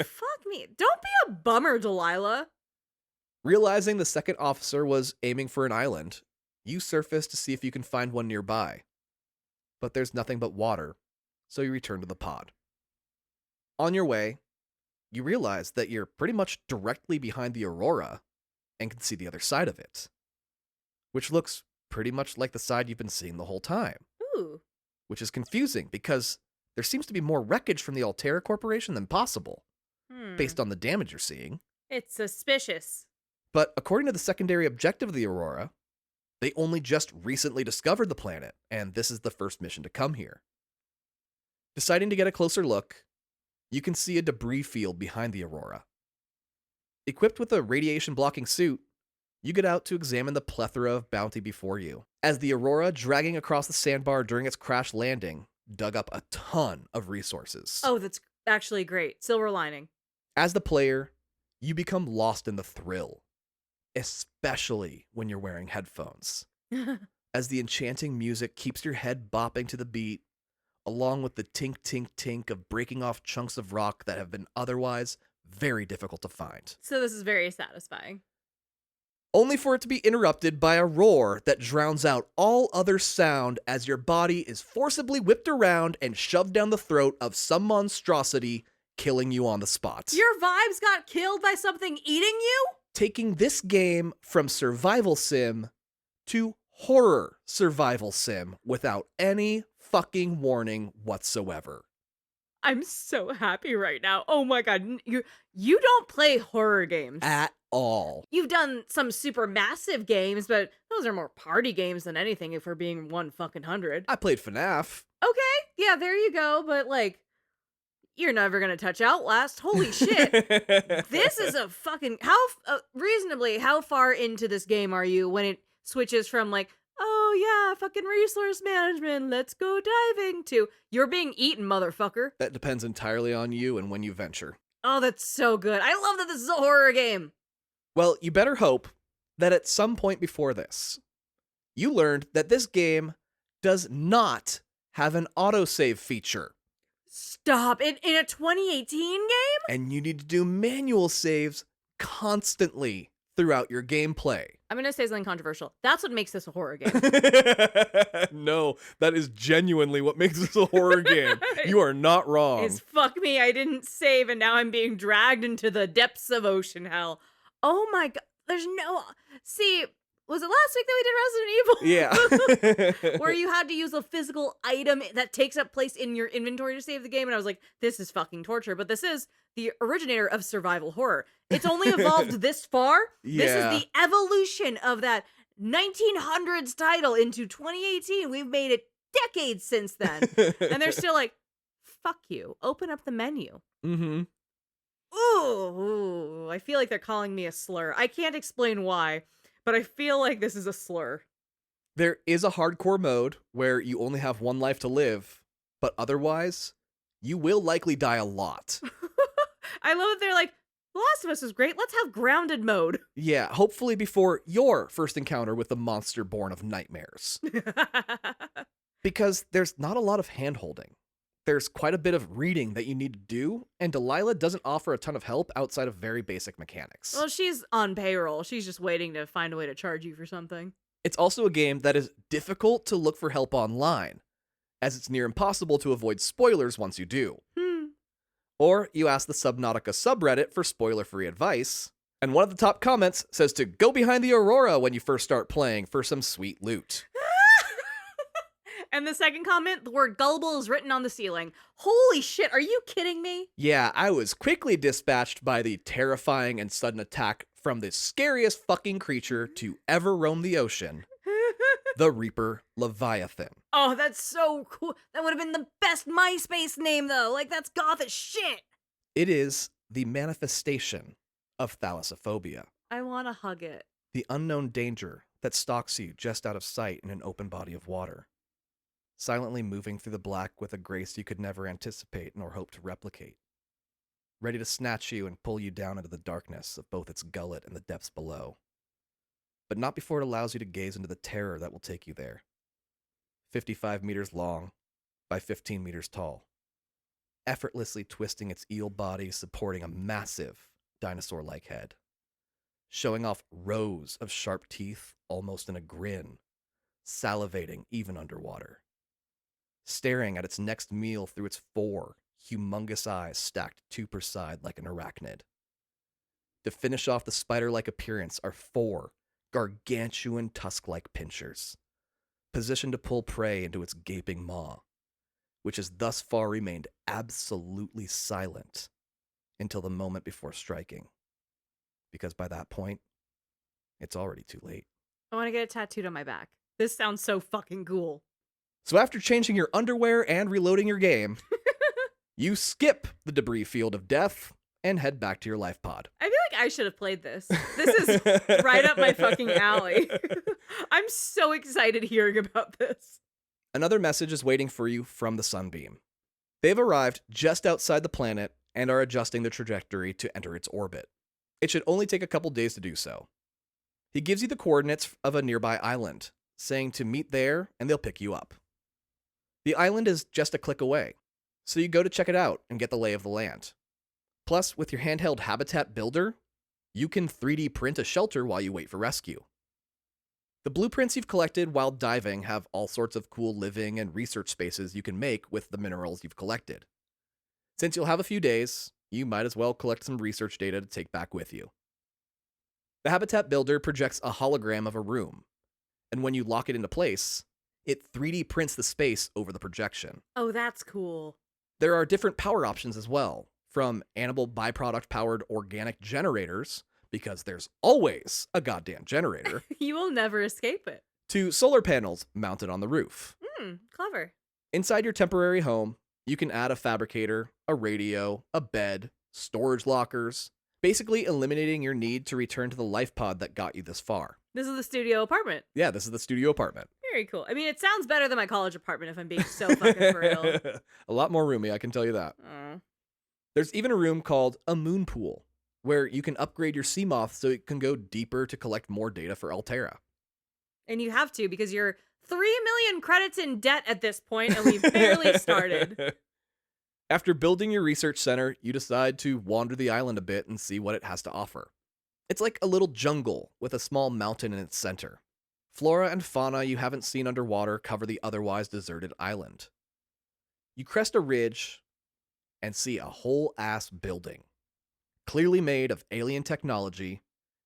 B: fuck me. Don't be a bummer, Delilah.
A: Realizing the second officer was aiming for an island, you surface to see if you can find one nearby. But there's nothing but water, so you return to the pod. On your way, you realize that you're pretty much directly behind the Aurora and can see the other side of it, which looks pretty much like the side you've been seeing the whole time,
B: Ooh.
A: which is confusing because there seems to be more wreckage from the Altera Corporation than possible, based on the damage you're seeing.
B: It's suspicious.
A: But according to the secondary objective of the Aurora, they only just recently discovered the planet, and this is the first mission to come here. Deciding to get a closer look, you can see a debris field behind the Aurora. Equipped with a radiation-blocking suit, you get out to examine the plethora of bounty before you, as the Aurora, dragging across the sandbar during its crash landing, dug up a ton of resources.
B: Oh, that's actually great. Silver lining.
A: As the player, you become lost in the thrill, especially when you're wearing headphones, as the enchanting music keeps your head bopping to the beat, along with the tink tink tink of breaking off chunks of rock that have been otherwise very difficult to find.
B: So this is very satisfying.
A: Only for it to be interrupted by a roar that drowns out all other sound as your body is forcibly whipped around and shoved down the throat of some monstrosity, killing you on the spot.
B: Your vibes got killed by something eating you?
A: Taking this game from survival sim to horror survival sim without any fucking warning whatsoever.
B: I'm so happy right now. Oh my god, you don't play horror games
A: At all.
B: You've done some super massive games, but those are more party games than anything if we're being 100.
A: I played FNAF.
B: Okay, yeah, there you go, but like, you're never gonna touch Outlast. Holy shit. This is a fucking, reasonably, how far into this game are you when it switches from like, oh yeah, fucking resource management, let's go diving, to you're being eaten, motherfucker?
A: That depends entirely on you and when you venture.
B: Oh, that's so good. I love that this is a horror game.
A: Well, you better hope that at some point before this, you learned that this game does not have an autosave feature.
B: Stop. In a 2018 game?
A: And you need to do manual saves constantly throughout your gameplay.
B: I'm going to say something controversial. That's what makes this a horror game.
A: No, that is genuinely what makes this a horror game. You are not wrong.
B: It's fuck me, I didn't save, and now I'm being dragged into the depths of ocean hell. Oh my god, there's no... See, was it last week that we did Resident Evil?
A: Yeah.
B: Where you had to use a physical item that takes up place in your inventory to save the game, and I was like, this is fucking torture, but this is the originator of survival horror. It's only evolved this far.
A: Yeah.
B: This is the evolution of that 1900s title into 2018. We've made it decades since then. And they're still like, fuck you, open up the menu.
A: Mm-hmm.
B: Ooh, I feel like they're calling me a slur. I can't explain why, but I feel like this is a slur.
A: There is a hardcore mode where you only have one life to live, but otherwise, you will likely die a lot.
B: I love that they're like, The Last of Us is great. Let's have grounded mode.
A: Yeah, hopefully before your first encounter with the monster born of nightmares. Because there's not a lot of hand-holding. There's quite a bit of reading that you need to do, and Delilah doesn't offer a ton of help outside of very basic mechanics.
B: Well, she's on payroll. She's just waiting to find a way to charge you for something.
A: It's also a game that is difficult to look for help online, as it's near impossible to avoid spoilers once you do. Or you ask the Subnautica subreddit for spoiler-free advice, and one of the top comments says to go behind the Aurora when you first start playing for some sweet loot.
B: And the second comment, the word gullible is written on the ceiling. Holy shit, are you kidding me?
A: Yeah, I was quickly dispatched by the terrifying and sudden attack from the scariest fucking creature to ever roam the ocean, the Reaper Leviathan.
B: Oh, that's so cool. That would have been the best MySpace name, though. Like, that's goth as shit.
A: It is the manifestation of thalassophobia.
B: I want to hug it.
A: The unknown danger that stalks you just out of sight in an open body of water, silently moving through the black with a grace you could never anticipate nor hope to replicate, ready to snatch you and pull you down into the darkness of both its gullet and the depths below. but not before it allows you to gaze into the terror that will take you there. 55 meters long by 15 meters tall, effortlessly twisting its eel body supporting a massive dinosaur-like head, showing off rows of sharp teeth almost in a grin, salivating even underwater, staring at its next meal through its 4 humongous eyes stacked 2 per side like an arachnid. To finish off the spider-like appearance are 4 gargantuan tusk-like pinchers, positioned to pull prey into its gaping maw, which has thus far remained absolutely silent until the moment before striking. Because by that point, it's already too late.
B: I want to get it tattooed on my back. This sounds so fucking cool.
A: So after changing your underwear and reloading your game, you skip the debris field of death and head back to your life pod.
B: I feel like I should have played this. This is right up my fucking alley. I'm so excited hearing about this.
A: Another message is waiting for you from the Sunbeam. They've arrived just outside the planet and are adjusting the trajectory to enter its orbit. It should only take a couple days to do so. He gives you the coordinates of a nearby island, saying to meet there and they'll pick you up. The island is just a click away, so you go to check it out and get the lay of the land. Plus, with your handheld habitat builder, you can 3D print a shelter while you wait for rescue. The blueprints you've collected while diving have all sorts of cool living and research spaces you can make with the minerals you've collected. Since you'll have a few days, you might as well collect some research data to take back with you. The habitat builder projects a hologram of a room, and when you lock it into place, it 3D prints the space over the projection.
B: Oh, that's cool.
A: There are different power options as well, from animal byproduct-powered organic generators, because there's always a goddamn generator,
B: You will never escape it.
A: to solar panels mounted on the roof.
B: Clever.
A: Inside your temporary home, you can add a fabricator, a radio, a bed, storage lockers, basically eliminating your need to return to the life pod that got you this far.
B: This is the studio apartment.
A: Yeah, this is the studio apartment.
B: Very cool. I mean, it sounds better than my college apartment if I'm being so fucking for real.
A: A lot more roomy, I can tell you that.
B: Aw.
A: There's even a room called a moon pool, where you can upgrade your sea moth so it can go deeper to collect more data for Altera.
B: And you have to because you're 3 million credits in debt at this point and we've barely started.
A: After building your research center, you decide to wander the island a bit and see what it has to offer. It's like a little jungle with a small mountain in its center. Flora and fauna you haven't seen underwater cover the otherwise deserted island. You crest a ridge and see a whole ass building, clearly made of alien technology,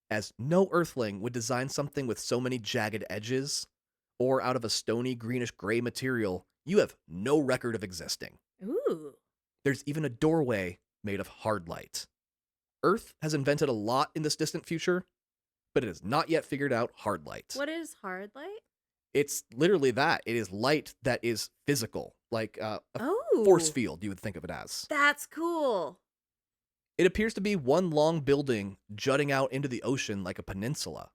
A: as no earthling would design something with so many jagged edges, or out of a stony greenish gray material you have no record of existing.
B: Ooh.
A: There's even a doorway made of hard light. Earth has invented a lot in this distant future, but it has not yet figured out hard light.
B: What is hard light?
A: It's literally that. It is light that is physical, like a
B: Oh.
A: force field, you would think of it as.
B: That's cool.
A: It appears to be one long building jutting out into the ocean like a peninsula,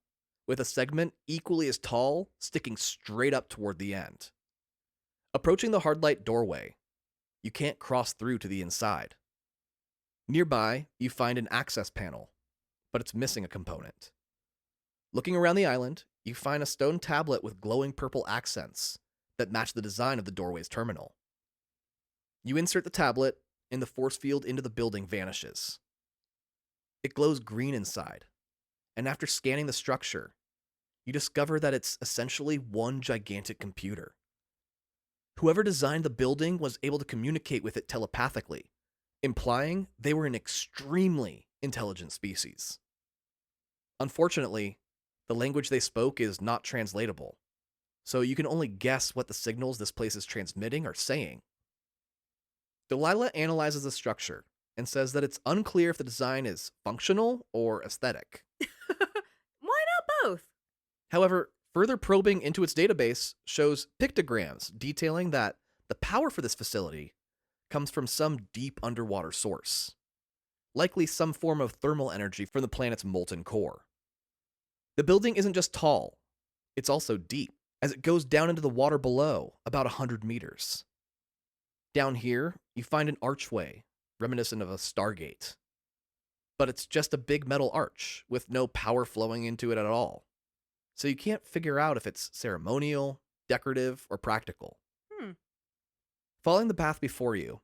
A: with a segment equally as tall sticking straight up toward the end. Approaching the hard light doorway, you can't cross through to the inside. Nearby, you find an access panel, but it's missing a component. Looking around the island, you find a stone tablet with glowing purple accents that match the design of the doorway's terminal. You insert the tablet, and the force field into the building vanishes. It glows green inside, and after scanning the structure, you discover that it's essentially one gigantic computer. Whoever designed the building was able to communicate with it telepathically, implying they were an extremely intelligent species. Unfortunately, the language they spoke is not translatable, so you can only guess what the signals this place is transmitting are saying. Delilah analyzes the structure and says that it's unclear if the design is functional or aesthetic.
B: Why not both?
A: However, further probing into its database shows pictograms detailing that the power for this facility comes from some deep underwater source, likely some form of thermal energy from the planet's molten core. The building isn't just tall, it's also deep, as it goes down into the water below, about 100 meters. Down here, you find an archway, reminiscent of a stargate. But it's just a big metal arch, with no power flowing into it at all. so you can't figure out if it's ceremonial, decorative, or practical.
B: Hmm.
A: Following the path before you,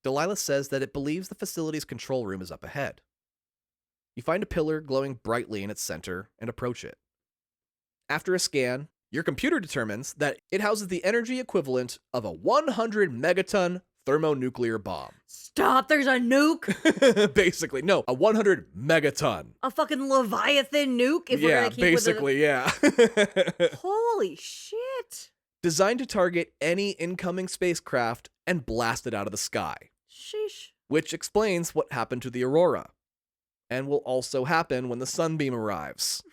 A: Delilah says that it believes the facility's control room is up ahead. You find a pillar glowing brightly in its center and approach it. After a scan, your computer determines that it houses the energy equivalent of a 100 megaton thermonuclear bomb.
B: Stop, there's a nuke?
A: Basically, no, a 100 megaton.
B: A fucking Leviathan nuke? If we're gonna keep
A: basically, yeah.
B: Holy shit.
A: Designed to target any incoming spacecraft and blast it out of the sky.
B: Sheesh.
A: Which explains what happened to the Aurora, and will also happen when the sunbeam arrives.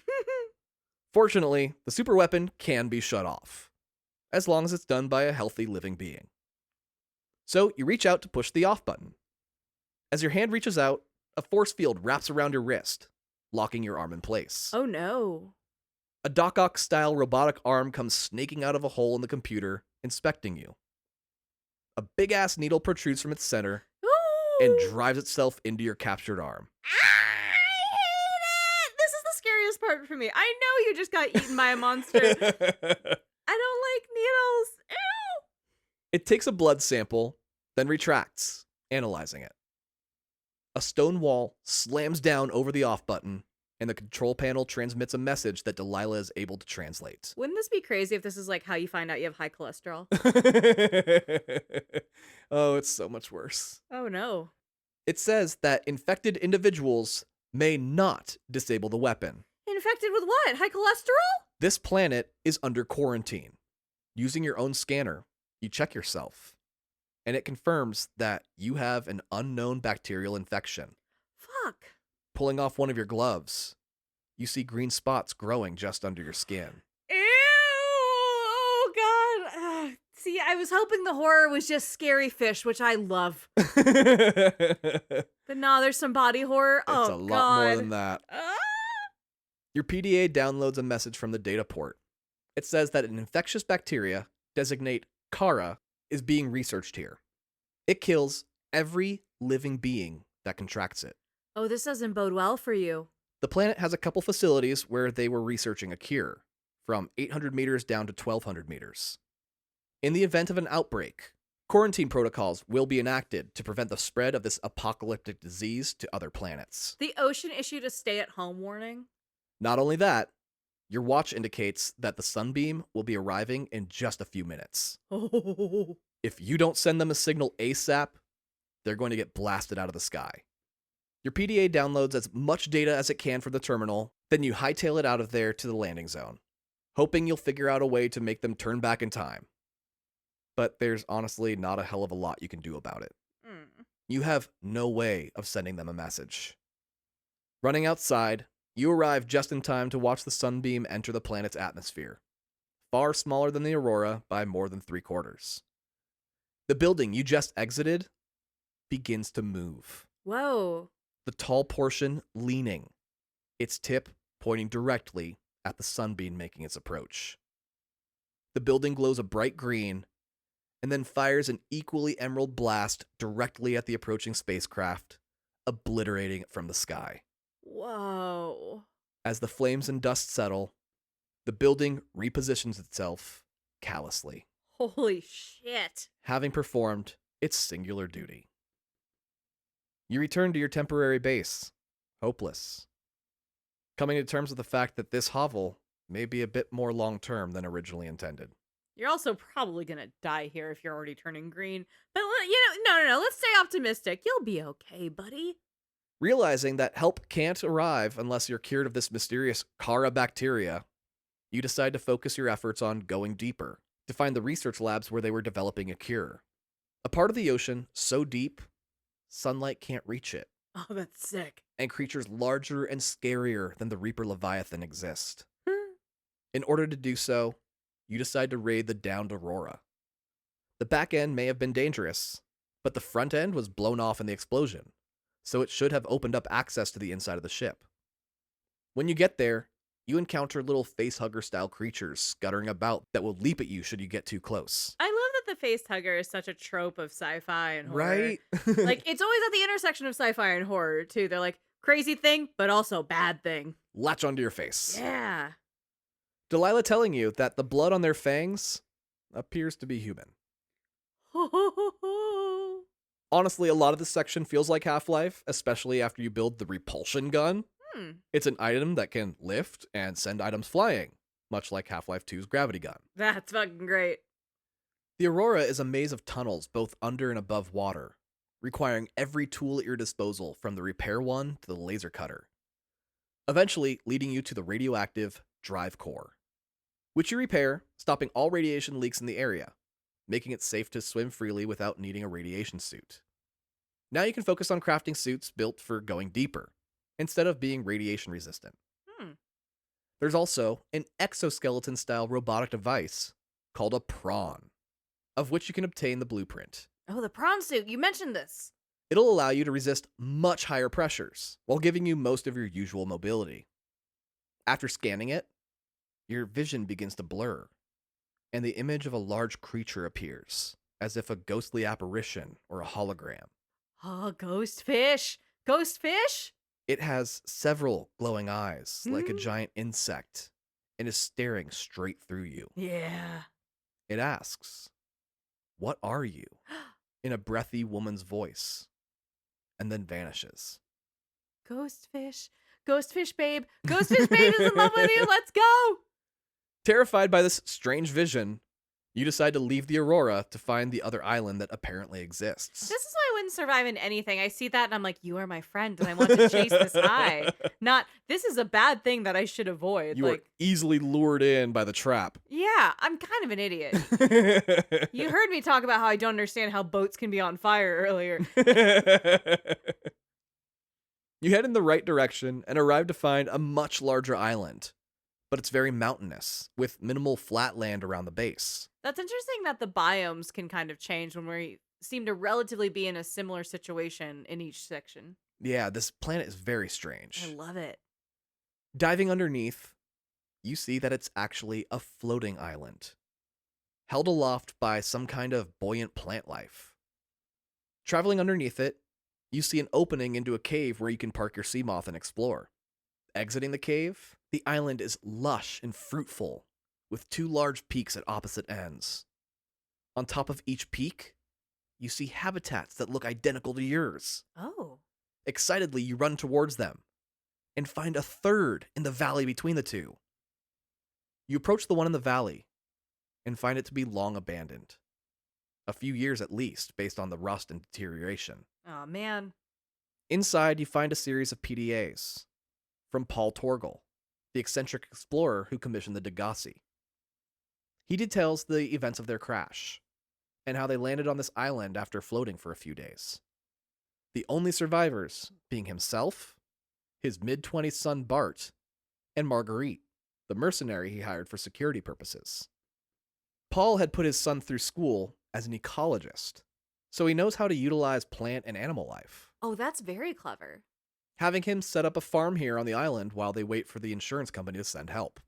A: Fortunately, the superweapon can be shut off, as long as it's done by a healthy living being. So you reach out to push the off button. As your hand reaches out, a force field wraps around your wrist, locking your arm in place.
B: Oh no.
A: A Doc Ock-style robotic arm comes snaking out of a hole in the computer, inspecting you. A big-ass needle protrudes from its center and drives itself into your captured arm.
B: I hate it! This is the scariest part for me. I know you just got eaten by a monster. I don't like needles. Ew!
A: It takes a blood sample, then retracts, analyzing it. A stone wall slams down over the off button, and the control panel transmits a message that Delilah is able to translate.
B: Wouldn't this be crazy if this is like how you find out you have high cholesterol?
A: Oh, it's so much worse.
B: Oh no.
A: It says that infected individuals may not disable the weapon.
B: Infected with what? High cholesterol?
A: This planet is under quarantine. Using your own scanner, you check yourself, and it confirms that you have an unknown bacterial infection.
B: Fuck.
A: Pulling off one of your gloves, you see green spots growing just under your skin.
B: Ew! Oh god. See, I was hoping the horror was just scary fish, which I love. But no, there's some body horror.
A: It's
B: oh
A: a lot
B: god.
A: more than that. Your PDA downloads a message from the data port. It says that an infectious bacteria, designate Kara, is being researched here. It kills every living being that contracts it.
B: Oh, this doesn't bode well for you.
A: The planet has a couple facilities where they were researching a cure, from 800 meters down to 1,200 meters. In the event of an outbreak, quarantine protocols will be enacted to prevent the spread of this apocalyptic disease to other planets.
B: The ocean issued a stay-at-home warning.
A: Not only that, your watch indicates that the sunbeam will be arriving in just a few minutes.
B: Oh.
A: If you don't send them a signal ASAP, they're going to get blasted out of the sky. Your PDA downloads as much data as it can from the terminal, then you hightail it out of there to the landing zone, hoping you'll figure out a way to make them turn back in time. But there's honestly not a hell of a lot you can do about it. You have no way of sending them a message. Running outside, you arrive just in time to watch the sunbeam enter the planet's atmosphere, far smaller than the Aurora by more than 3/4. The building you just exited begins to move.
B: Whoa.
A: The tall portion leaning, its tip pointing directly at the sunbeam making its approach. The building glows a bright green, and then fires an equally emerald blast directly at the approaching spacecraft, obliterating it from the sky.
B: Whoa.
A: As the flames and dust settle, the building repositions itself callously,
B: Holy shit.
A: having performed its singular duty. You return to your temporary base, hopeless, coming to terms with the fact that this hovel may be a bit more long-term than originally intended.
B: You're also probably gonna die here if you're already turning green. But, no. Let's stay optimistic. You'll be okay, buddy.
A: Realizing that help can't arrive unless you're cured of this mysterious Kara bacteria, you decide to focus your efforts on going deeper, to find the research labs where they were developing a cure. A part of the ocean so deep, sunlight can't reach it,
B: Oh, that's sick.
A: and creatures larger and scarier than the Reaper Leviathan exist. In order to do so, you decide to raid the downed Aurora. The back end may have been dangerous, but the front end was blown off in the explosion, so it should have opened up access to the inside of the ship. When you get there, you encounter little facehugger-style creatures scuttering about that will leap at you should you get too close.
B: I love that the face hugger is such a trope of sci-fi and horror.
A: Right?
B: Like, it's always at the intersection of sci-fi and horror, too. They're like, crazy thing, but also bad thing.
A: Latch onto your face.
B: Yeah.
A: Delilah telling you that the blood on their fangs appears to be human. Honestly, a lot of this section feels like Half-Life, especially after you build the repulsion gun. It's an item that can lift and send items flying, much like Half-Life 2's gravity gun.
B: That's fucking great.
A: The Aurora is a maze of tunnels both under and above water, requiring every tool at your disposal from the repair one to the laser cutter, eventually leading you to the radioactive drive core, which you repair, stopping all radiation leaks in the area, making it safe to swim freely without needing a radiation suit. Now you can focus on crafting suits built for going deeper, instead of being radiation resistant. There's also an exoskeleton-style robotic device called a prawn, of which you can obtain the blueprint.
B: Oh, the prawn suit. You mentioned this.
A: It'll allow you to resist much higher pressures, while giving you most of your usual mobility. After scanning it, your vision begins to blur, and the image of a large creature appears, as if a ghostly apparition or a hologram.
B: Oh, ghost fish. Ghost fish?
A: It has several glowing eyes, like a giant insect, and is staring straight through you.
B: Yeah.
A: It asks, "What are you?" in a breathy woman's voice, and then vanishes.
B: Ghost fish. Ghost fish babe. Ghost fish babe is in love with you. Let's go.
A: Terrified by this strange vision, you decide to leave the Aurora to find the other island that apparently exists.
B: This is why I wouldn't survive in anything. I see that and I'm like, you are my friend and I want to chase this high. Not, this is a bad thing that I should avoid.
A: You were easily lured in by the trap.
B: Yeah, I'm kind of an idiot. You heard me talk about how I don't understand how boats can be on fire earlier.
A: You head in the right direction and arrive to find a much larger island, but it's very mountainous, with minimal flat land around the base.
B: That's interesting that the biomes can kind of change when we seem to relatively be in a similar situation in each section.
A: Yeah, this planet is very strange.
B: I love it.
A: Diving underneath, you see that it's actually a floating island, held aloft by some kind of buoyant plant life. Traveling underneath it, you see an opening into a cave where you can park your Seamoth and explore. Exiting the cave, the island is lush and fruitful, with two large peaks at opposite ends. On top of each peak, you see habitats that look identical to yours.
B: Oh.
A: Excitedly, you run towards them, and find a third in the valley between the two. You approach the one in the valley, and find it to be long abandoned. A few years at least, based on the rust and deterioration.
B: Oh, man.
A: Inside, you find a series of PDAs from Paul Torgal, the eccentric explorer who commissioned the Degassi. He details the events of their crash, and how they landed on this island after floating for a few days. The only survivors being himself, his mid-20s son Bart, and Marguerite, the mercenary he hired for security purposes. Paul had put his son through school as an ecologist, so he knows how to utilize plant and animal life.
B: Oh, that's very clever.
A: Having him set up a farm here on the island while they wait for the insurance company to send help.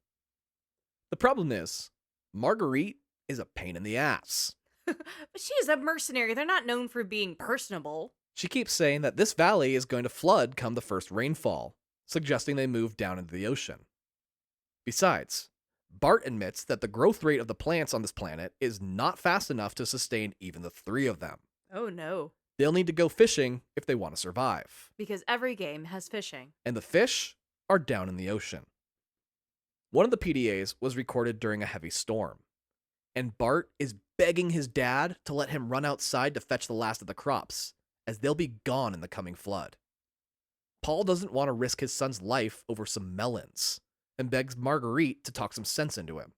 A: The problem is, Marguerite is a pain in the ass.
B: But she's a mercenary. They're not known for being personable.
A: She keeps saying that this valley is going to flood come the first rainfall, suggesting they move down into the ocean. Besides, Bart admits that the growth rate of the plants on this planet is not fast enough to sustain even the three of them.
B: Oh no.
A: They'll need to go fishing if they want to survive.
B: Because every game has fishing.
A: And the fish are down in the ocean. One of the PDAs was recorded during a heavy storm, and Bart is begging his dad to let him run outside to fetch the last of the crops, as they'll be gone in the coming flood. Paul doesn't want to risk his son's life over some melons, and begs Marguerite to talk some sense into him.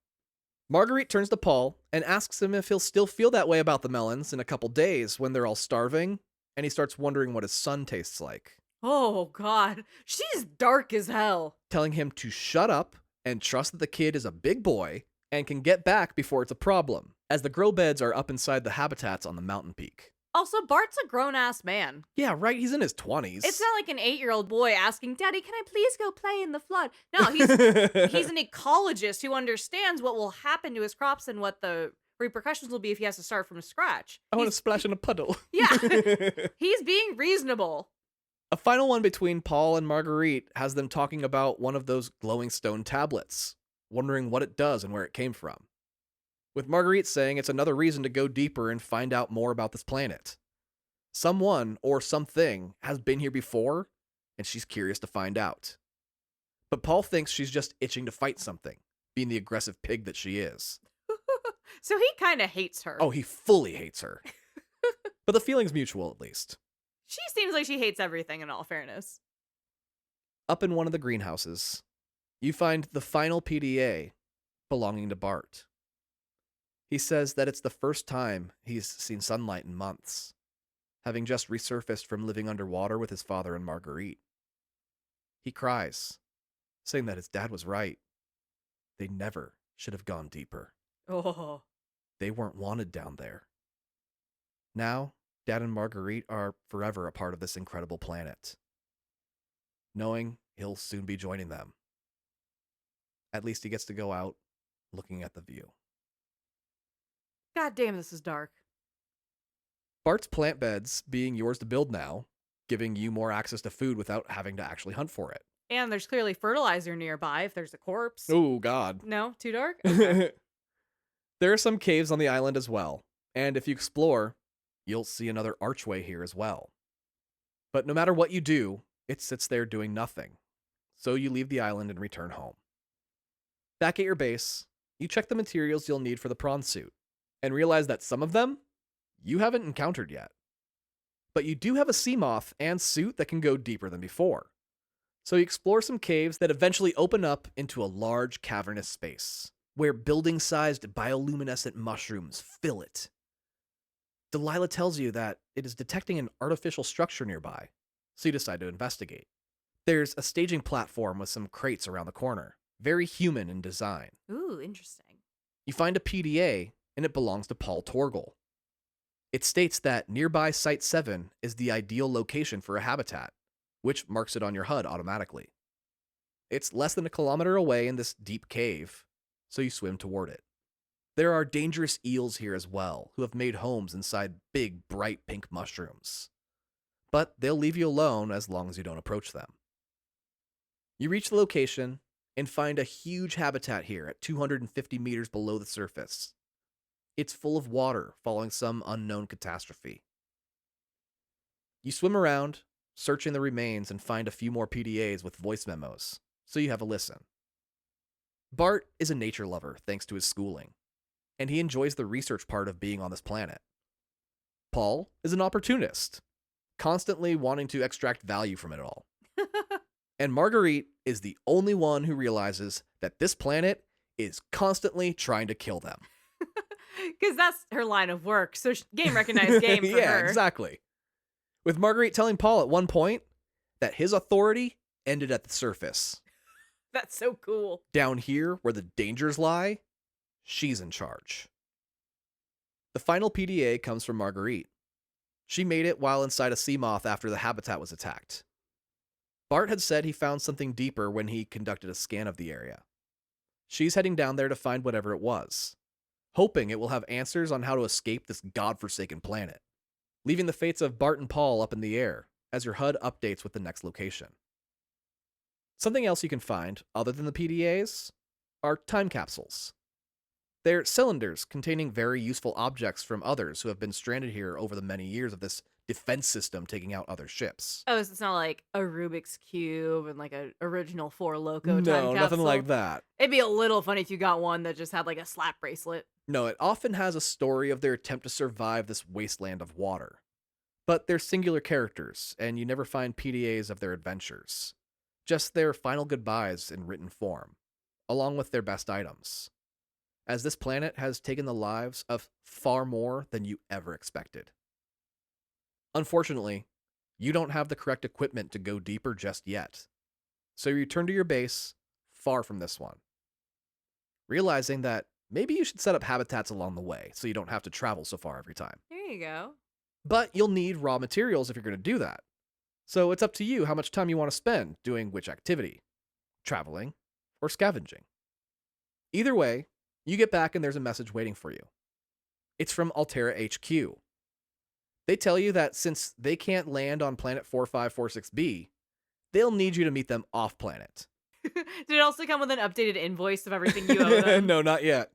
A: Marguerite turns to Paul and asks him if he'll still feel that way about the melons in a couple days when they're all starving, and he starts wondering what his son tastes like.
B: Oh god, she's dark as hell.
A: Telling him to shut up and trust that the kid is a big boy and can get back before it's a problem, as the grow beds are up inside the habitats on the mountain peak.
B: Also, Bart's a grown-ass man.
A: Yeah, right, he's in his 20s.
B: It's not like an 8-year-old boy asking, Daddy, can I please go play in the flood? No, he's an ecologist who understands what will happen to his crops and what the repercussions will be if he has to start from scratch.
A: I want to splash in a puddle.
B: Yeah, he's being reasonable.
A: A final one between Paul and Marguerite has them talking about one of those glowing stone tablets, wondering what it does and where it came from. With Marguerite saying it's another reason to go deeper and find out more about this planet. Someone or something has been here before, and she's curious to find out. But Paul thinks she's just itching to fight something, being the aggressive pig that she is.
B: So he kind of hates her.
A: Oh, he fully hates her. But the feeling's mutual, at least.
B: She seems like she hates everything, in all fairness.
A: Up in one of the greenhouses, you find the final PDA belonging to Bart. He says that it's the first time he's seen sunlight in months, having just resurfaced from living underwater with his father and Marguerite. He cries, saying that his dad was right. They never should have gone deeper.
B: Oh.
A: They weren't wanted down there. Now, Dad and Marguerite are forever a part of this incredible planet, knowing he'll soon be joining them. At least he gets to go out looking at the view.
B: God damn, this is dark.
A: Bart's plant beds being yours to build now, giving you more access to food without having to actually hunt for it.
B: And there's clearly fertilizer nearby if there's a corpse.
A: Oh, God.
B: No? Too dark? Okay.
A: There are some caves on the island as well, and if you explore, you'll see another archway here as well. But no matter what you do, it sits there doing nothing, so you leave the island and return home. Back at your base, you check the materials you'll need for the prawn suit, and realize that some of them you haven't encountered yet. But you do have a sea moth and suit that can go deeper than before. So you explore some caves that eventually open up into a large cavernous space, where building-sized bioluminescent mushrooms fill it. Delilah tells you that it is detecting an artificial structure nearby, so you decide to investigate. There's a staging platform with some crates around the corner, very human in design.
B: Ooh, interesting.
A: You find a PDA, and it belongs to Paul Torgel. It states that nearby Site 7 is the ideal location for a habitat, which marks it on your HUD automatically. It's less than a kilometer away in this deep cave, so you swim toward it. There are dangerous eels here as well, who have made homes inside big, bright pink mushrooms. But they'll leave you alone as long as you don't approach them. You reach the location and find a huge habitat here at 250 meters below the surface. It's full of water following some unknown catastrophe. You swim around, searching the remains, and find a few more PDAs with voice memos, so you have a listen. Bart is a nature lover thanks to his schooling, and he enjoys the research part of being on this planet. Paul is an opportunist, constantly wanting to extract value from it all. And Marguerite is the only one who realizes that this planet is constantly trying to kill them.
B: Because that's her line of work. So game recognized game for
A: yeah,
B: her.
A: Exactly. With Marguerite telling Paul at one point that his authority ended at the surface.
B: That's so cool.
A: Down here, where the dangers lie, she's in charge. The final PDA comes from Marguerite. She made it while inside a sea moth after the habitat was attacked. Bart had said he found something deeper when he conducted a scan of the area. She's heading down there to find whatever it was, hoping it will have answers on how to escape this godforsaken planet, leaving the fates of Bart and Paul up in the air as your HUD updates with the next location. Something else you can find, other than the PDAs, are time capsules. They're cylinders containing very useful objects from others who have been stranded here over the many years of this defense system taking out other ships.
B: Oh, so it's not like a Rubik's Cube and like an original Four Loko time
A: No,
B: capsule?
A: nothing like that.
B: It'd be a little funny if you got one that just had like a slap bracelet.
A: No, it often has a story of their attempt to survive this wasteland of water. But they're singular characters, and you never find PDAs of their adventures. Just their final goodbyes in written form, along with their best items. As this planet has taken the lives of far more than you ever expected. Unfortunately, you don't have the correct equipment to go deeper just yet. So you return to your base, far from this one. Realizing that maybe you should set up habitats along the way so you don't have to travel so far every time.
B: There you go.
A: But you'll need raw materials if you're going to do that. So it's up to you how much time you want to spend doing which activity, traveling or scavenging. Either way, you get back and there's a message waiting for you. It's from Altera HQ. They tell you that since they can't land on planet 4546b, they'll need you to meet them off planet.
B: Did it also come with an updated invoice of everything you owe them?
A: No, not yet.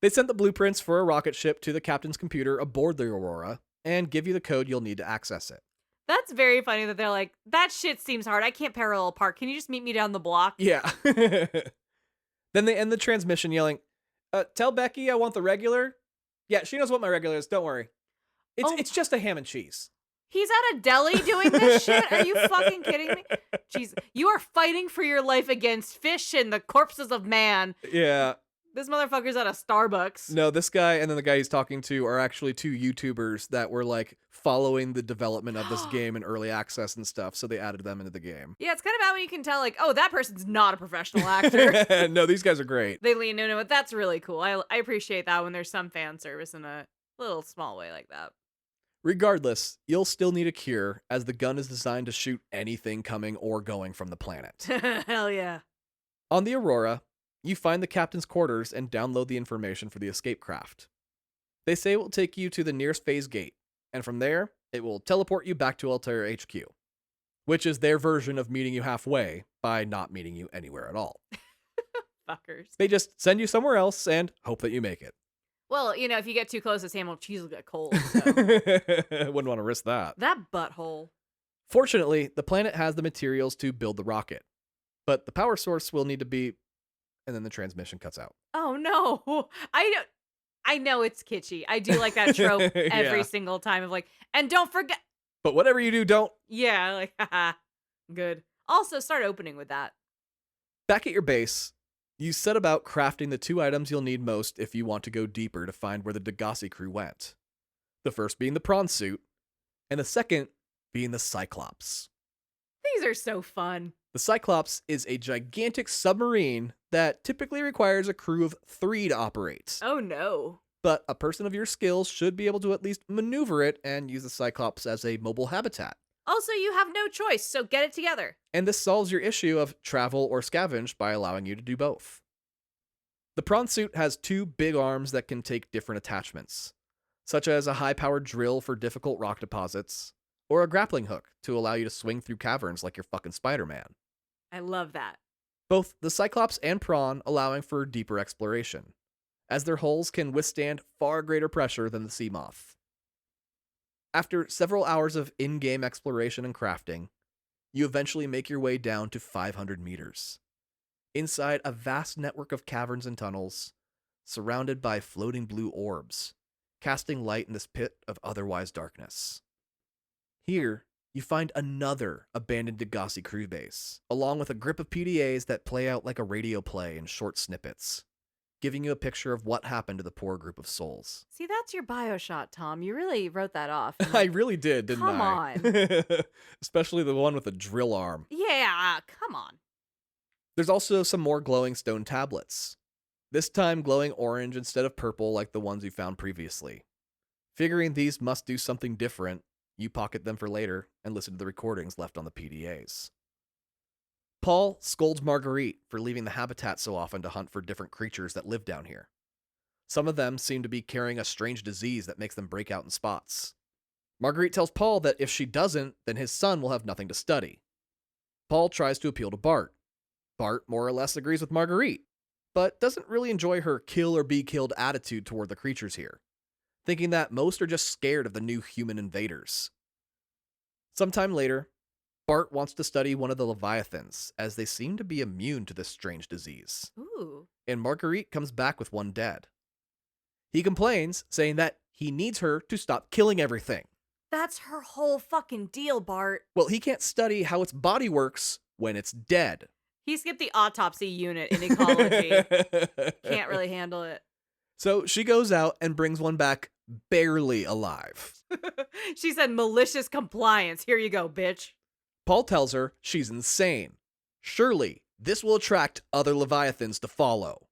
A: They sent the blueprints for a rocket ship to the captain's computer aboard the Aurora and give you the code you'll need to access it.
B: That's very funny that they're like, that shit seems hard. I can't parallel park. Can you just meet me down the block?
A: Yeah. Then they end the transmission yelling, tell Becky I want the regular. Yeah, she knows what my regular is. Don't worry. It's just a ham and cheese.
B: He's at a deli doing this shit? Are you fucking kidding me? Jeez, you are fighting for your life against fish and the corpses of man.
A: Yeah.
B: This motherfucker's at a Starbucks.
A: No, this guy and then the guy he's talking to are actually two YouTubers that were like following the development of this game in early access and stuff, so they added them into the game.
B: Yeah, it's kind of bad when you can tell, like, oh, that person's not a professional actor.
A: No, these guys are great.
B: They lean into it. That's really cool. I appreciate that when there's some fan service in a little small way like that.
A: Regardless, you'll still need a cure, as the gun is designed to shoot anything coming or going from the planet.
B: Hell yeah.
A: On the Aurora, you find the captain's quarters and download the information for the escape craft. They say it will take you to the nearest phase gate, and from there, it will teleport you back to Altair HQ, which is their version of meeting you halfway by not meeting you anywhere at all.
B: Fuckers.
A: They just send you somewhere else and hope that you make it.
B: Well, you know, if you get too close, this ham and cheese will get cold. So.
A: Wouldn't want to risk that.
B: That butthole.
A: Fortunately, the planet has the materials to build the rocket, but the power source will need to be... And then the transmission cuts out.
B: Oh, no. I know it's kitschy. I do like that trope every
A: Yeah.
B: single time of like, and don't forget.
A: But whatever you do, don't.
B: Yeah, like, haha. Good. Also, start opening with that.
A: Back at your base, you set about crafting the two items you'll need most if you want to go deeper to find where the Degassi crew went. The first being the prawn suit, and the second being the Cyclops.
B: These are so fun.
A: The Cyclops is a gigantic submarine that typically requires a crew of 3 to operate.
B: Oh, no.
A: But a person of your skills should be able to at least maneuver it and use the Cyclops as a mobile habitat.
B: Also, you have no choice, so get it together.
A: And this solves your issue of travel or scavenge by allowing you to do both. The prawn suit has 2 big arms that can take different attachments, such as a high-powered drill for difficult rock deposits, or a grappling hook to allow you to swing through caverns like you're fucking Spider-Man.
B: I love that.
A: Both the Cyclops and prawn allowing for deeper exploration, as their hulls can withstand far greater pressure than the sea moth. After several hours of in-game exploration and crafting, you eventually make your way down to 500 meters, inside a vast network of caverns and tunnels, surrounded by floating blue orbs, casting light in this pit of otherwise darkness. Here, you find another abandoned Degassi crew base, along with a grip of PDAs that play out like a radio play in short snippets, giving you a picture of what happened to the poor group of souls.
B: See, that's your bio shot, Tom. You really wrote that off.
A: I really did, didn't
B: Come
A: I?
B: on.
A: Especially the one with the drill arm.
B: Yeah, come on.
A: There's also some more glowing stone tablets, this time glowing orange instead of purple like the ones you found previously. Figuring these must do something different, you pocket them for later and listen to the recordings left on the PDAs. Paul scolds Marguerite for leaving the habitat so often to hunt for different creatures that live down here. Some of them seem to be carrying a strange disease that makes them break out in spots. Marguerite tells Paul that if she doesn't, then his son will have nothing to study. Paul tries to appeal to Bart. Bart more or less agrees with Marguerite, but doesn't really enjoy her kill or be killed attitude toward the creatures here, thinking that most are just scared of the new human invaders. Sometime later, Bart wants to study one of the Leviathans, as they seem to be immune to this strange disease.
B: Ooh.
A: And Marguerite comes back with one dead. He complains, saying that he needs her to stop killing everything.
B: That's her whole fucking deal, Bart.
A: Well, he can't study how its body works when it's dead.
B: He skipped the autopsy unit in ecology. Can't really handle it.
A: So she goes out and brings one back barely alive.
B: She said malicious compliance. Here you go, bitch.
A: Paul tells her she's insane. Surely, this will attract other Leviathans to follow.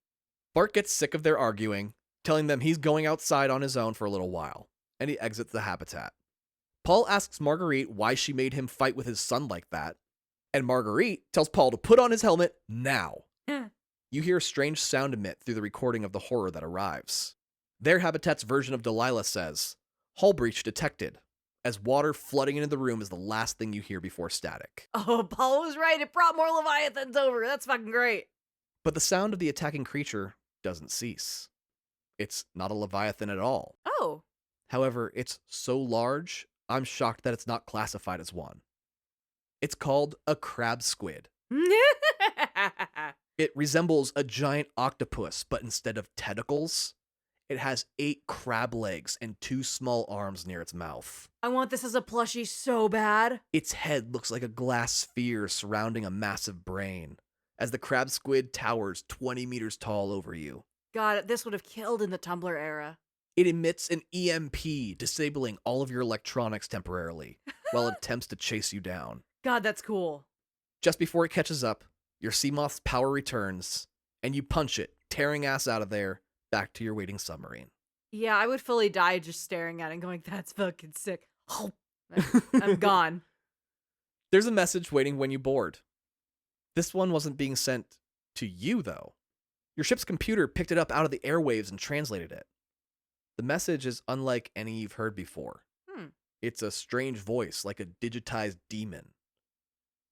A: Bart gets sick of their arguing, telling them he's going outside on his own for a little while, and he exits the habitat. Paul asks Marguerite why she made him fight with his son like that, and Marguerite tells Paul to put on his helmet now. You hear a strange sound emit through the recording of the horror that arrives. Their habitat's version of Delilah says, "Hull breach detected," as water flooding into the room is the last thing you hear before static.
B: Oh, Paul was right. It brought more Leviathans over. That's fucking great.
A: But the sound of the attacking creature doesn't cease. It's not a Leviathan at all.
B: Oh.
A: However, it's so large, I'm shocked that it's not classified as one. It's called a crab squid. It resembles a giant octopus, but instead of tentacles, it has 8 crab legs and 2 small arms near its mouth.
B: I want this as a plushie so bad.
A: Its head looks like a glass sphere surrounding a massive brain, as the crab squid towers 20 meters tall over you.
B: God, this would have killed in the Tumblr era.
A: It emits an EMP, disabling all of your electronics temporarily, while it attempts to chase you down.
B: God, that's cool.
A: Just before it catches up, your Seamoth's power returns, and you punch it, tearing ass out of there, back to your waiting submarine.
B: Yeah, I would fully die just staring at it and going, that's fucking sick. Oh, I'm gone.
A: There's a message waiting when you board. This one wasn't being sent to you, though. Your ship's computer picked it up out of the airwaves and translated it. The message is unlike any you've heard before. It's a strange voice, like a digitized demon.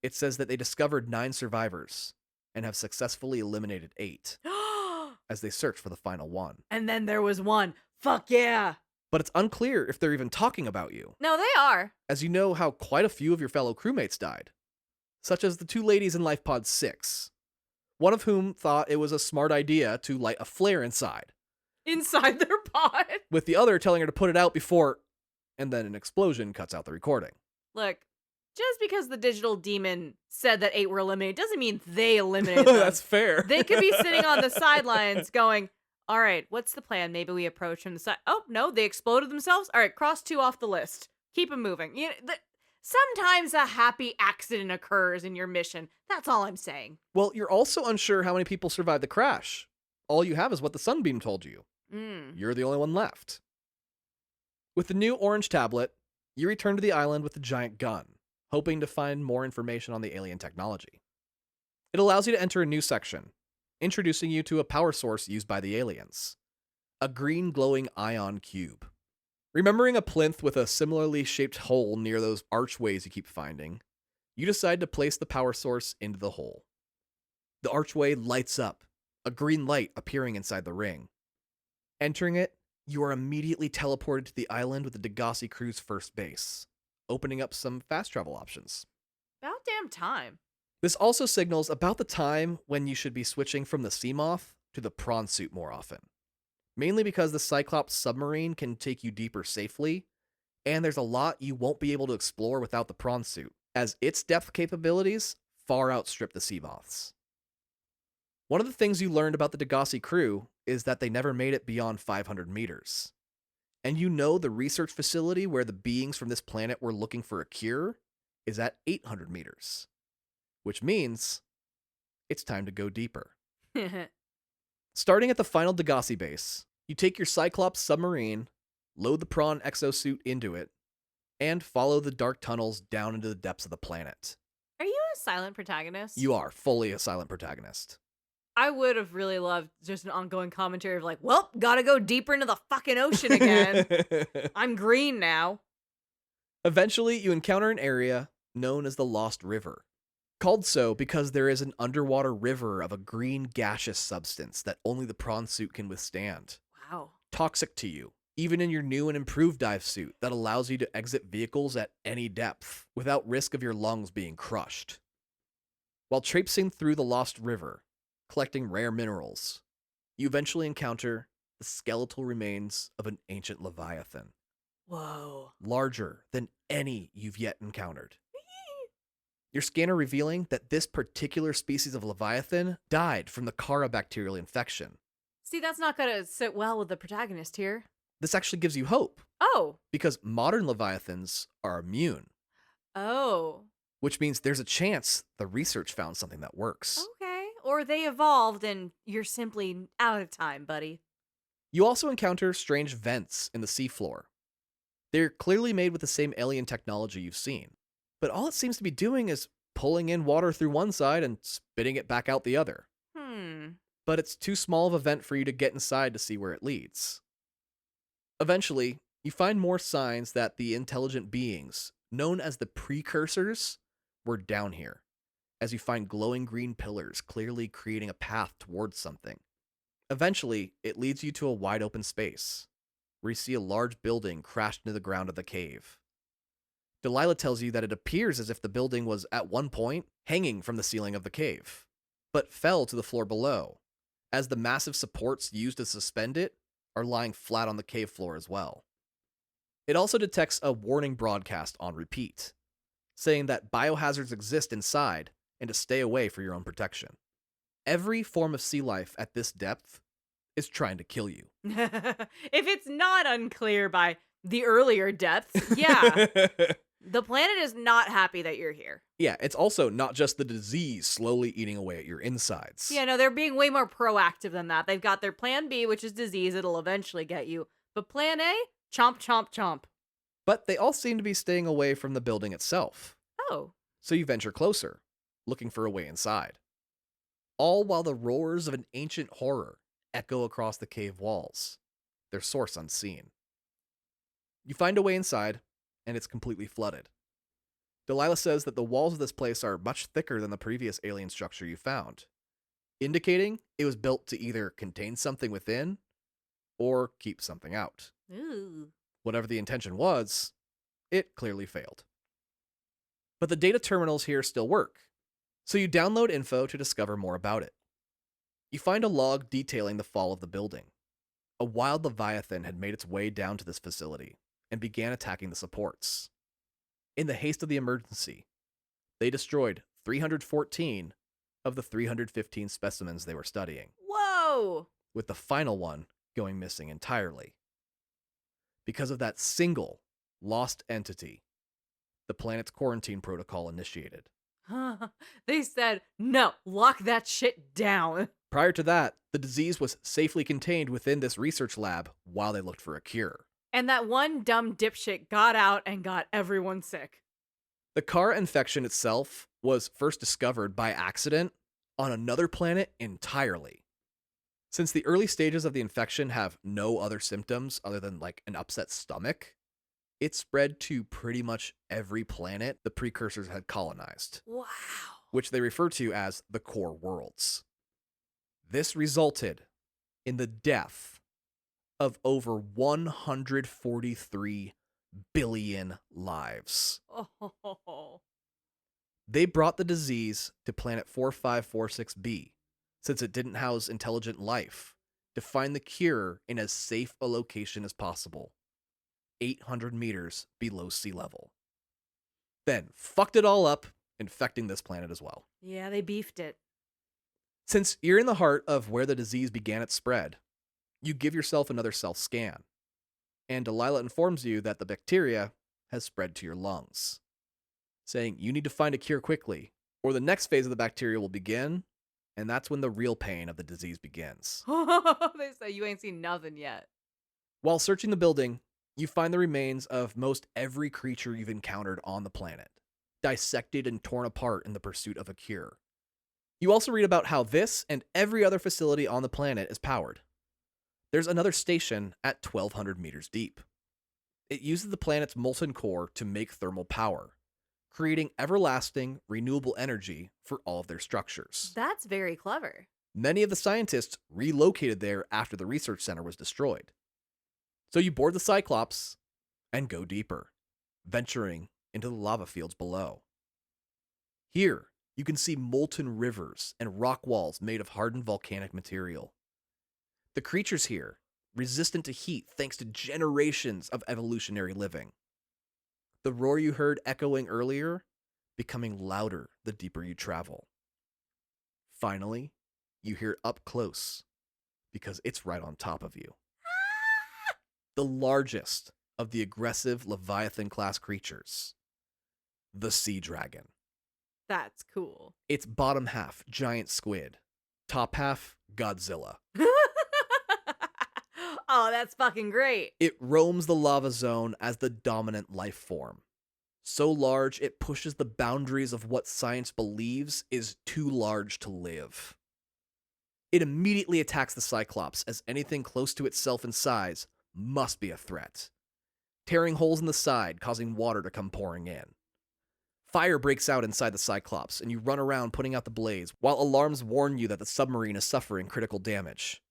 A: It says that they discovered 9 survivors and have successfully eliminated 8 as they search for the final one.
B: And then there was one. Fuck yeah.
A: But it's unclear if they're even talking about you,
B: No, they are.
A: as you know how quite a few of your fellow crewmates died, such as the 2 ladies in Life Pod 6, one of whom thought it was a smart idea to light a flare inside,
B: Inside their pod.
A: with the other telling her to put it out before, and then an explosion cuts out the recording.
B: Look, just because the digital demon said that 8 were eliminated doesn't mean they eliminated them.
A: That's fair.
B: They could be sitting on the sidelines going, all right, what's the plan? Maybe we approach from the side. Oh, no, they exploded themselves? All right, cross 2 off the list. Keep them moving. You know, sometimes a happy accident occurs in your mission. That's all I'm saying.
A: Well, you're also unsure how many people survived the crash. All you have is what the Sunbeam told you. You're the only one left. With the new orange tablet, you return to the island with the giant gun, hoping to find more information on the alien technology. It allows you to enter a new section, introducing you to a power source used by the aliens. A green glowing ion cube. Remembering a plinth with a similarly shaped hole near those archways you keep finding, you decide to place the power source into the hole. The archway lights up, a green light appearing inside the ring. Entering it, you are immediately teleported to the island with the Degassi crew's first base, opening up some fast travel options.
B: About damn time.
A: This also signals about the time when you should be switching from the Seamoth to the prawn suit more often. Mainly because the Cyclops submarine can take you deeper safely, and there's a lot you won't be able to explore without the prawn suit, as its depth capabilities far outstrip the Seamoth's. One of the things you learned about the Degassi crew is that they never made it beyond 500 meters. And you know the research facility where the beings from this planet were looking for a cure is at 800 meters. Which means it's time to go deeper. Starting at the final Degassi base, you take your Cyclops submarine, load the prawn exosuit into it, and follow the dark tunnels down into the depths of the planet.
B: Are you a silent protagonist?
A: You are fully a silent protagonist.
B: I would have really loved just an ongoing commentary of like, well, gotta go deeper into the fucking ocean again. I'm green now.
A: Eventually, you encounter an area known as the Lost River. Called so because there is an underwater river of a green gaseous substance that only the prawn suit can withstand.
B: Wow.
A: Toxic to you, even in your new and improved dive suit that allows you to exit vehicles at any depth without risk of your lungs being crushed. While traipsing through the Lost River, collecting rare minerals, you eventually encounter the skeletal remains of an ancient Leviathan.
B: Whoa.
A: Larger than any you've yet encountered. Your scanner revealing that this particular species of Leviathan died from the Kara bacterial infection.
B: See, that's not gonna sit well with the protagonist here.
A: This actually gives you hope,
B: Oh.
A: because modern Leviathans are immune,
B: Oh.
A: which means there's a chance the research found something that works.
B: Okay. Or they evolved and you're simply out of time, buddy.
A: You also encounter strange vents in the seafloor. They're clearly made with the same alien technology you've seen, but all it seems to be doing is pulling in water through one side and spitting it back out the other. But it's too small of a vent for you to get inside to see where it leads. Eventually, You find more signs that the intelligent beings, known as the precursors, were down here, as you find glowing green pillars clearly creating a path towards something. Eventually, it leads you to a wide open space, where you see a large building crashed into the ground of the cave. Delilah tells you that it appears as if the building was, at one point, hanging from the ceiling of the cave, but fell to the floor below, as the massive supports used to suspend it are lying flat on the cave floor as well. It also detects a warning broadcast on repeat, saying that biohazards exist inside and to stay away for your own protection. Every form of sea life at this depth is trying to kill you.
B: If it's not unclear by the earlier depths, yeah, the planet is not happy that you're here.
A: Yeah, it's also not just the disease slowly eating away at your insides.
B: Yeah, no, they're being way more proactive than that. They've got their plan B, which is disease. It'll eventually get you. But plan A, chomp, chomp, chomp.
A: But they all seem to be staying away from the building itself.
B: Oh.
A: So you venture closer, looking for a way inside. All while the roars of an ancient horror echo across the cave walls, their source unseen. You find a way inside, and it's completely flooded. Delilah says that the walls of this place are much thicker than the previous alien structure you found, indicating it was built to either contain something within or keep something out.
B: Ooh.
A: Whatever the intention was, it clearly failed. But the data terminals here still work, so you download info to discover more about it. You find a log detailing the fall of the building. A wild leviathan had made its way down to this facility and began attacking the supports. In the haste of the emergency, they destroyed 314 of the 315 specimens they were studying.
B: Whoa!
A: With the final one going missing entirely. Because of that single lost entity, the planet's quarantine protocol initiated.
B: They said, no, lock that shit down.
A: Prior to that, the disease was safely contained within this research lab while they looked for a cure.
B: And that one dumb dipshit got out and got everyone sick.
A: The Car infection itself was first discovered by accident on another planet entirely. Since the early stages of the infection have no other symptoms other than like an upset stomach, it spread to pretty much every planet the precursors had colonized.
B: Wow.
A: Which they refer to as the core worlds. This resulted in the death of over 143 billion lives.
B: Oh.
A: They brought the disease to planet 4546b, since it didn't house intelligent life, to find the cure in as safe a location as possible, 800 meters below sea level. Then fucked it all up, infecting this planet as well.
B: Yeah, they beefed it.
A: Since you're in the heart of where the disease began its spread, you give yourself another self-scan, and Delilah informs you that the bacteria has spread to your lungs, saying you need to find a cure quickly, or the next phase of the bacteria will begin, and that's when the real pain of the disease begins.
B: They say you ain't seen nothing yet.
A: While searching the building, you find the remains of most every creature you've encountered on the planet, dissected and torn apart in the pursuit of a cure. You also read about how this and every other facility on the planet is powered. There's another station at 1,200 meters deep. It uses the planet's molten core to make thermal power, creating everlasting, renewable energy for all of their structures.
B: That's very clever.
A: Many of the scientists relocated there after the research center was destroyed. So you board the Cyclops and go deeper, venturing into the lava fields below. Here, you can see molten rivers and rock walls made of hardened volcanic material. The creatures here, resistant to heat thanks to generations of evolutionary living. The roar you heard echoing earlier, becoming louder the deeper you travel. Finally, you hear it up close, because it's right on top of you. The largest of the aggressive Leviathan-class creatures, the sea dragon.
B: That's cool.
A: Its bottom half, giant squid. Top half, Godzilla.
B: Oh, that's fucking great.
A: It roams the lava zone as the dominant life form. So large, it pushes the boundaries of what science believes is too large to live. It immediately attacks the Cyclops, as anything close to itself in size must be a threat. tearing holes in the side, causing water to come pouring in. Fire breaks out inside the Cyclops, and you run around putting out the blaze, while alarms warn you that the submarine is suffering critical damage.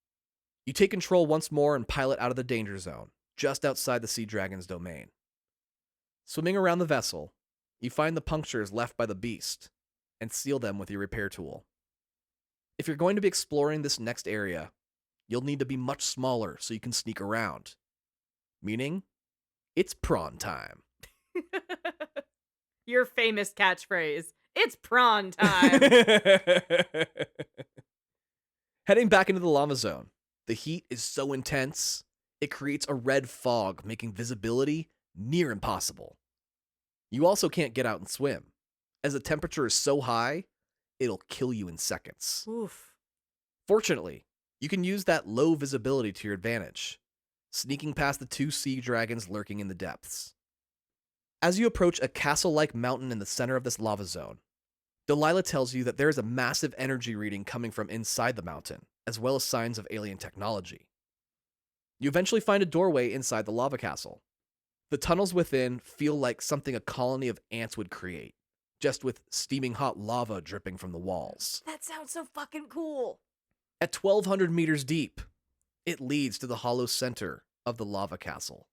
A: You take control once more and pilot out of the danger zone, just outside the Sea Dragon's domain. Swimming around the vessel, you find the punctures left by the beast, and seal them with your repair tool. If you're going to be exploring this next area, you'll need to be much smaller so you can sneak around. Meaning, it's prawn time.
B: Your famous catchphrase. It's prawn time.
A: Heading back into the lava zone, the heat is so intense, it creates a red fog, making visibility near impossible. You also can't get out and swim, as the temperature is so high, it'll kill you in seconds.
B: Oof.
A: Fortunately, you can use that low visibility to your advantage, sneaking past the 2 sea dragons lurking in the depths. As you approach a castle-like mountain in the center of this lava zone, Delilah tells you that there is a massive energy reading coming from inside the mountain, as well as signs of alien technology. You eventually find a doorway inside the lava castle. The tunnels within feel like something a colony of ants would create, just with steaming hot lava dripping from the walls.
B: That sounds so fucking cool.
A: At 1,200 meters deep, it leads to the hollow center of the lava castle,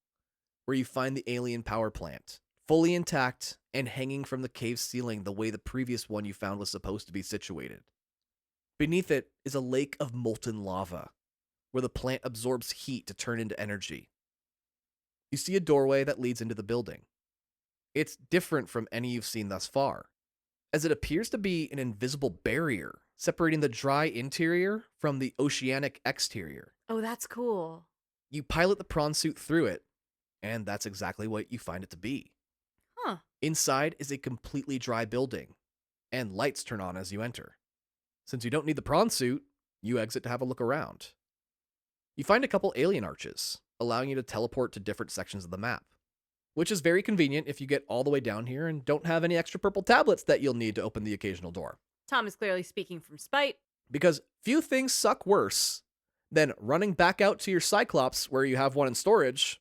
A: where you find the alien power plant, fully intact and hanging from the cave ceiling the way the previous one you found was supposed to be situated. Beneath it is a lake of molten lava, where the plant absorbs heat to turn into energy. You see a doorway that leads into the building. It's different from any you've seen thus far, as it appears to be an invisible barrier separating the dry interior from the oceanic exterior.
B: Oh, that's cool.
A: You pilot the prawn suit through it, and that's exactly what you find it to be.
B: Huh.
A: Inside is a completely dry building, and lights turn on as you enter. Since you don't need the prawn suit, you exit to have a look around. You find a couple alien arches, allowing you to teleport to different sections of the map, which is very convenient if you get all the way down here and don't have any extra purple tablets that you'll need to open the occasional door.
B: Tom is clearly speaking from spite.
A: Because few things suck worse than running back out to your Cyclops where you have one in storage,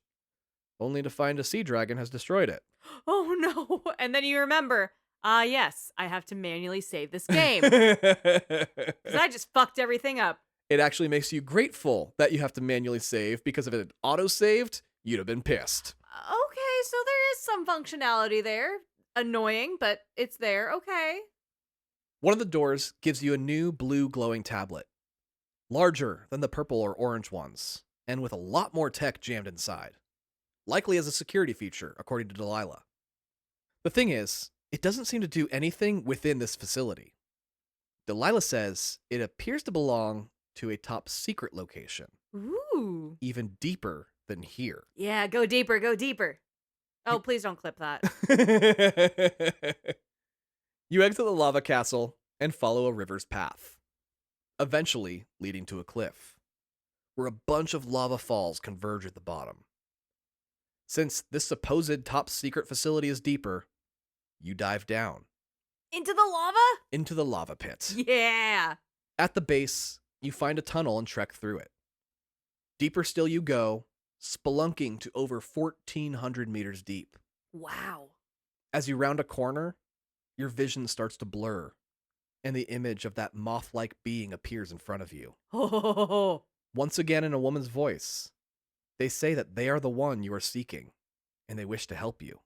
A: only to find a sea dragon has destroyed it.
B: Oh no. And then you remember, yes, I have to manually save this game. Because I just fucked everything up.
A: It actually makes you grateful that you have to manually save, because if it had auto-saved, you'd have been pissed.
B: Okay, so there is some functionality there. Annoying, but it's there. Okay.
A: One of the doors gives you a new blue glowing tablet, larger than the purple or orange ones, and with a lot more tech jammed inside, likely as a security feature, according to Delilah. The thing is, it doesn't seem to do anything within this facility. Delilah says it appears to belong to a top secret location,
B: Ooh.
A: even deeper than here.
B: Yeah, go deeper, go deeper. Oh, please don't clip that.
A: You exit the lava castle and follow a river's path, eventually leading to a cliff, where a bunch of lava falls converge at the bottom. Since this supposed top secret facility is deeper, you dive down.
B: Into the lava?
A: Into the lava pit.
B: Yeah.
A: At the base, you find a tunnel and trek through it. Deeper still you go, spelunking to over 1,400 meters deep.
B: Wow.
A: As you round a corner, your vision starts to blur, and the image of that moth-like being appears in front of you.
B: Oh.
A: Once again in a woman's voice, they say that they are the one you are seeking, and they wish to help you.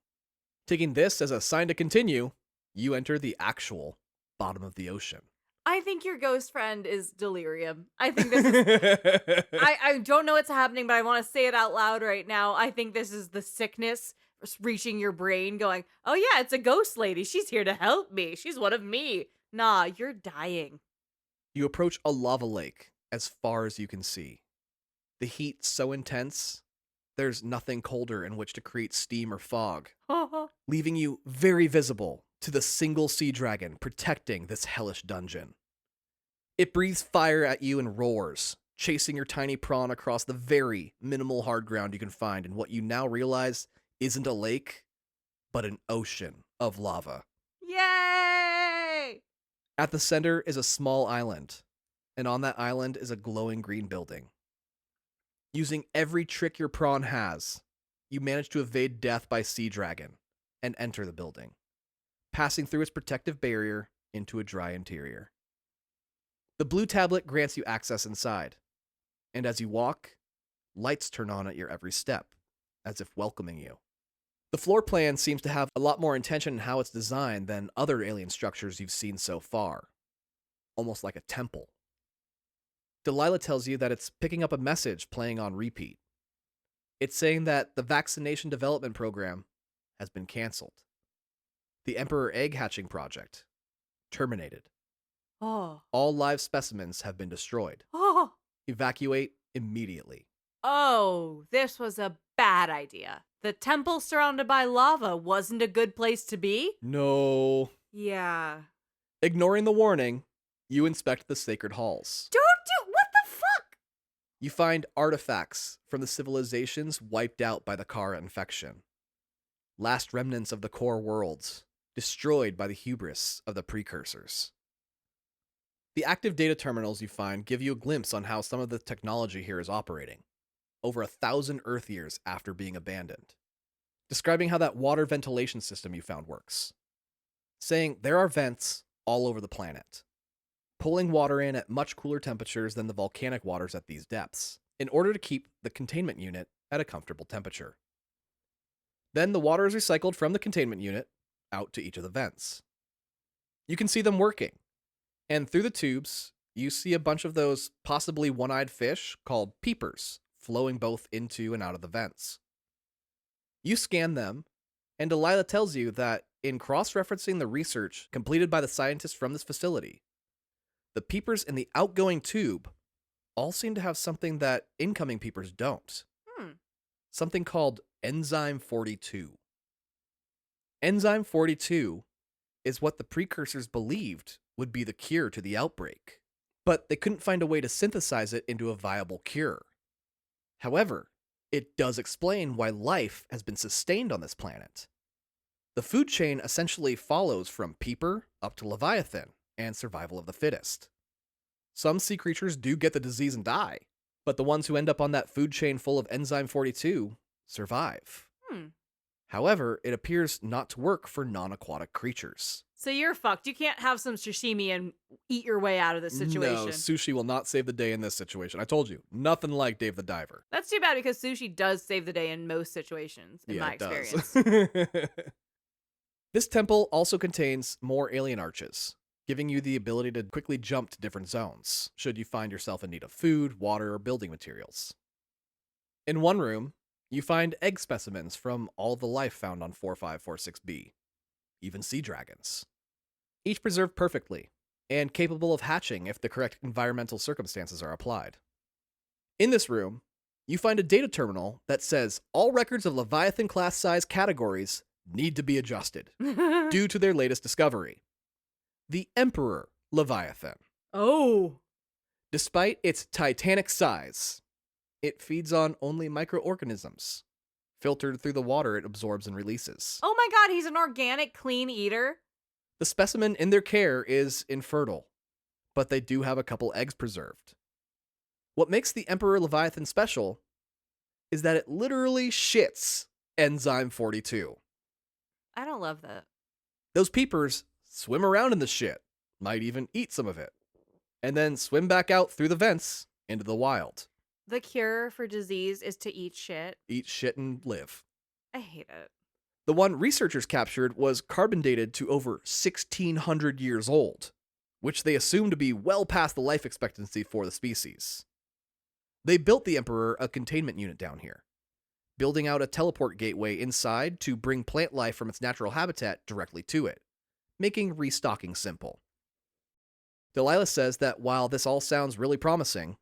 A: Taking this as a sign to continue, you enter the actual bottom of the ocean.
B: I think your ghost friend is delirium. I think this is... I don't know what's happening, but I want to say it out loud right now. I think this is the sickness reaching your brain going, oh yeah, it's a ghost lady. She's here to help me. She's one of me. Nah, you're dying.
A: You approach a lava lake as far as you can see. The heat so intense, there's nothing colder in which to create steam or fog, leaving you very visible to the single sea dragon protecting this hellish dungeon. It breathes fire at you and roars, chasing your tiny prawn across the very minimal hard ground you can find in what you now realize isn't a lake, but an ocean of lava.
B: Yay!
A: At the center is a small island, and on that island is a glowing green building. Using every trick your prawn has, you manage to evade death by sea dragon and enter the building, passing through its protective barrier into a dry interior. The blue tablet grants you access inside, and as you walk, lights turn on at your every step, as if welcoming you. The floor plan seems to have a lot more intention in how it's designed than other alien structures you've seen so far, almost like a temple. Delilah tells you that it's picking up a message playing on repeat. It's saying that the vaccination development program has been canceled. The Emperor Egg Hatching Project terminated.
B: Oh.
A: All live specimens have been destroyed.
B: Oh.
A: Evacuate immediately.
B: Oh, this was a bad idea. The temple surrounded by lava wasn't a good place to be?
A: No.
B: Yeah.
A: Ignoring the warning, you inspect the sacred halls.
B: What the fuck?
A: You find artifacts from the civilizations wiped out by the Kara infection. Last remnants of the core worlds, destroyed by the hubris of the precursors. The active data terminals you find give you a glimpse on how some of the technology here is operating, over 1,000 Earth years after being abandoned, describing how that water ventilation system you found works, saying there are vents all over the planet, pulling water in at much cooler temperatures than the volcanic waters at these depths, in order to keep the containment unit at a comfortable temperature. Then the water is recycled from the containment unit out to each of the vents. You can see them working, and through the tubes, you see a bunch of those possibly one-eyed fish called peepers flowing both into and out of the vents. You scan them, and Delilah tells you that in cross-referencing the research completed by the scientists from this facility, the peepers in the outgoing tube all seem to have something that incoming peepers don't. Something called Enzyme 42. Enzyme 42 is what the precursors believed would be the cure to the outbreak, but they couldn't find a way to synthesize it into a viable cure. However, it does explain why life has been sustained on this planet. The food chain essentially follows from peeper up to Leviathan and survival of the fittest. Some sea creatures do get the disease and die, but the ones who end up on that food chain full of Enzyme 42 survive. However, it appears not to work for non-aquatic creatures.
B: So you're fucked. You can't have some sashimi and eat your way out of this situation.
A: No, sushi will not save the day in this situation. I told you, nothing like Dave the Diver.
B: That's too bad because sushi does save the day in most situations, in my experience.
A: This temple also contains more alien arches, giving you the ability to quickly jump to different zones, should you find yourself in need of food, water, or building materials. In one room, you find egg specimens from all the life found on 4546b, even sea dragons. Each preserved perfectly, and capable of hatching if the correct environmental circumstances are applied. In this room, you find a data terminal that says all records of Leviathan class size categories need to be adjusted due to their latest discovery, the Emperor Leviathan.
B: Oh.
A: Despite its titanic size, it feeds on only microorganisms, filtered through the water it absorbs and releases.
B: Oh my god, he's an organic, clean eater?
A: The specimen in their care is infertile, but they do have a couple eggs preserved. What makes the Emperor Leviathan special is that it literally shits Enzyme 42.
B: I don't love that.
A: Those peepers swim around in the shit, might even eat some of it, and then swim back out through the vents into the wild.
B: The cure for disease is to eat shit.
A: Eat shit and live.
B: I hate it.
A: The one researchers captured was carbon dated to over 1,600 years old, which they assumed to be well past the life expectancy for the species. They built the Emperor a containment unit down here, building out a teleport gateway inside to bring plant life from its natural habitat directly to it, making restocking simple. Delilah says that while this all sounds really promising,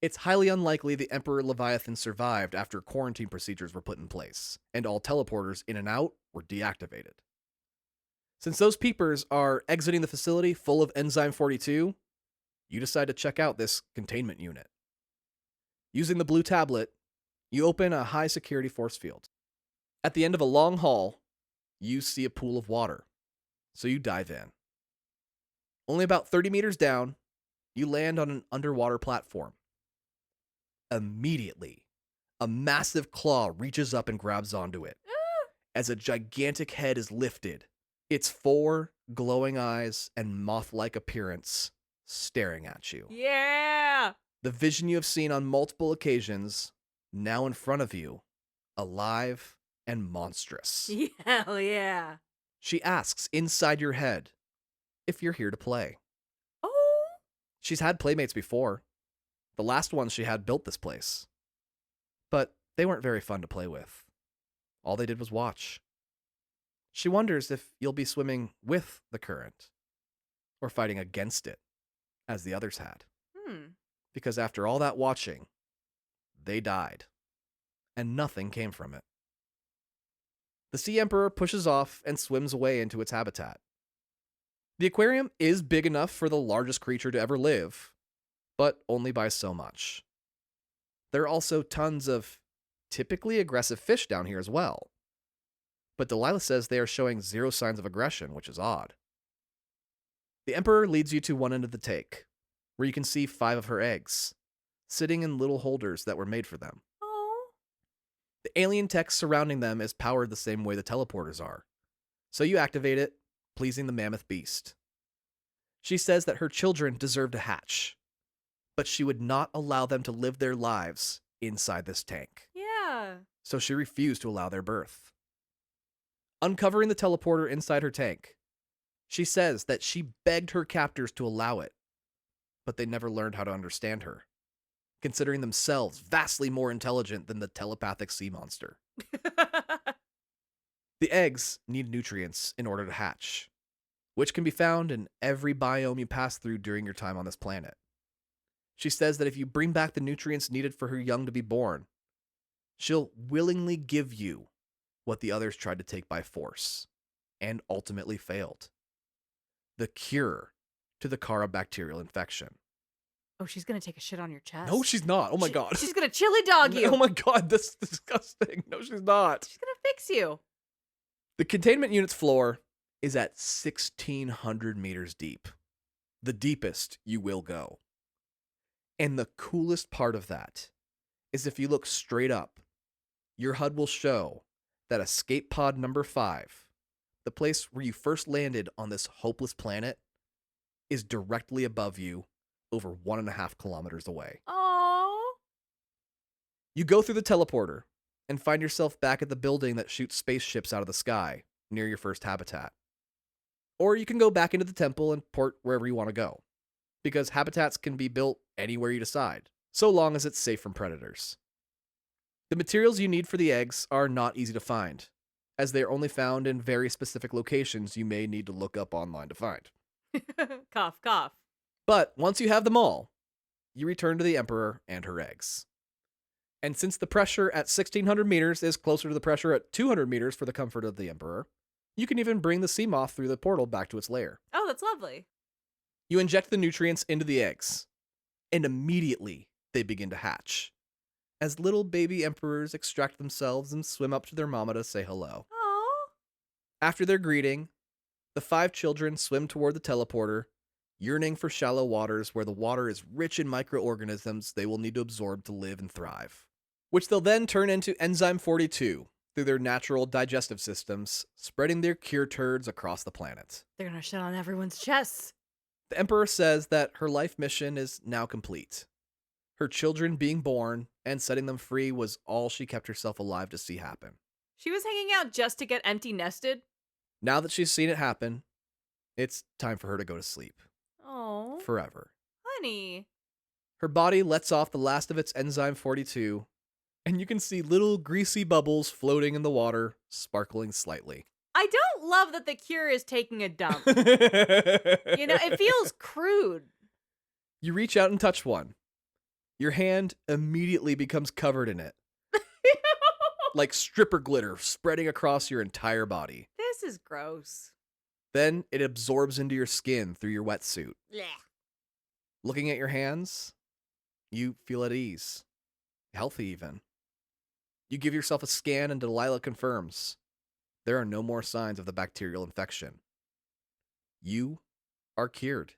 A: it's highly unlikely the Emperor Leviathan survived after quarantine procedures were put in place, and all teleporters in and out were deactivated. Since those peepers are exiting the facility full of Enzyme 42, you decide to check out this containment unit. Using the blue tablet, you open a high-security force field. At the end of a long hall, you see a pool of water, so you dive in. Only about 30 meters down, you land on an underwater platform. Immediately, A massive claw reaches up and grabs onto it.
B: Ah,
A: As a gigantic head is lifted, its 4 glowing eyes and moth-like appearance staring at you.
B: yeah.
A: The vision you have seen on multiple occasions, now in front of you, alive and monstrous.
B: Hell yeah.
A: She asks inside your head if you're here to play.
B: Oh.
A: She's had playmates before. The last ones she had built this place. But they weren't very fun to play with. All they did was watch. She wonders if you'll be swimming with the current or fighting against it, as the others had. Because after all that watching, they died, and nothing came from it. The Sea Emperor pushes off and swims away into its habitat. The aquarium is big enough for the largest creature to ever live, but only by so much. There are also tons of typically aggressive fish down here as well. But Delilah says they are showing 0 signs of aggression, which is odd. The Emperor leads you to one end of the tank, where you can see 5 of her eggs, sitting in little holders that were made for them.
B: Oh.
A: The alien tech surrounding them is powered the same way the teleporters are, so you activate it, pleasing the mammoth beast. She says that her children deserve to hatch, but she would not allow them to live their lives inside this tank,
B: Yeah.
A: so she refused to allow their birth. Uncovering the teleporter inside her tank, she says that she begged her captors to allow it, but they never learned how to understand her, considering themselves vastly more intelligent than the telepathic sea monster. The eggs need nutrients in order to hatch, which can be found in every biome you pass through during your time on this planet. She says that if you bring back the nutrients needed for her young to be born, she'll willingly give you what the others tried to take by force and ultimately failed: the cure to the Kara bacterial infection.
B: Oh, she's gonna take a shit on your chest.
A: No, she's not. Oh my god.
B: She's gonna chili dog you.
A: Oh my god, this is disgusting. No, she's not.
B: She's gonna fix you.
A: The containment unit's floor is at 1,600 meters deep, the deepest you will go. And the coolest part of that is if you look straight up, your HUD will show that escape pod number 5, the place where you first landed on this hopeless planet, is directly above you, over 1.5 kilometers away.
B: Oh.
A: You go through the teleporter and find yourself back at the building that shoots spaceships out of the sky near your first habitat. Or you can go back into the temple and port wherever you want to go, because habitats can be built anywhere you decide, so long as it's safe from predators. The materials you need for the eggs are not easy to find, as they are only found in very specific locations you may need to look up online to find.
B: Cough, cough.
A: But once you have them all, you return to the Emperor and her eggs. And since the pressure at 1,600 meters is closer to the pressure at 200 meters for the comfort of the Emperor, you can even bring the sea moth through the portal back to its lair.
B: Oh, that's lovely.
A: You inject the nutrients into the eggs, and immediately they begin to hatch, as little baby emperors extract themselves and swim up to their mama to say hello.
B: Oh.
A: After their greeting, the 5 children swim toward the teleporter, yearning for shallow waters where the water is rich in microorganisms they will need to absorb to live and thrive, which they'll then turn into enzyme 42 through their natural digestive systems, spreading their cure turds across the planet.
B: They're gonna shit on everyone's chests.
A: The Emperor says that her life mission is now complete. Her children being born and setting them free was all she kept herself alive to see happen.
B: She was hanging out just to get empty nested.
A: Now that she's seen it happen, it's time for her to go to sleep.
B: Oh.
A: Forever.
B: Honey.
A: Her body lets off the last of its enzyme 42, and you can see little greasy bubbles floating in the water, sparkling slightly.
B: I don't love that the cure is taking a dump. It feels crude.
A: You reach out and touch one. Your hand immediately becomes covered in it, like stripper glitter spreading across your entire body.
B: This is gross.
A: Then it absorbs into your skin through your wetsuit.
B: Blech.
A: Looking at your hands, you feel at ease. Healthy, even. You give yourself a scan and Delilah confirms there are no more signs of the bacterial infection. You are cured.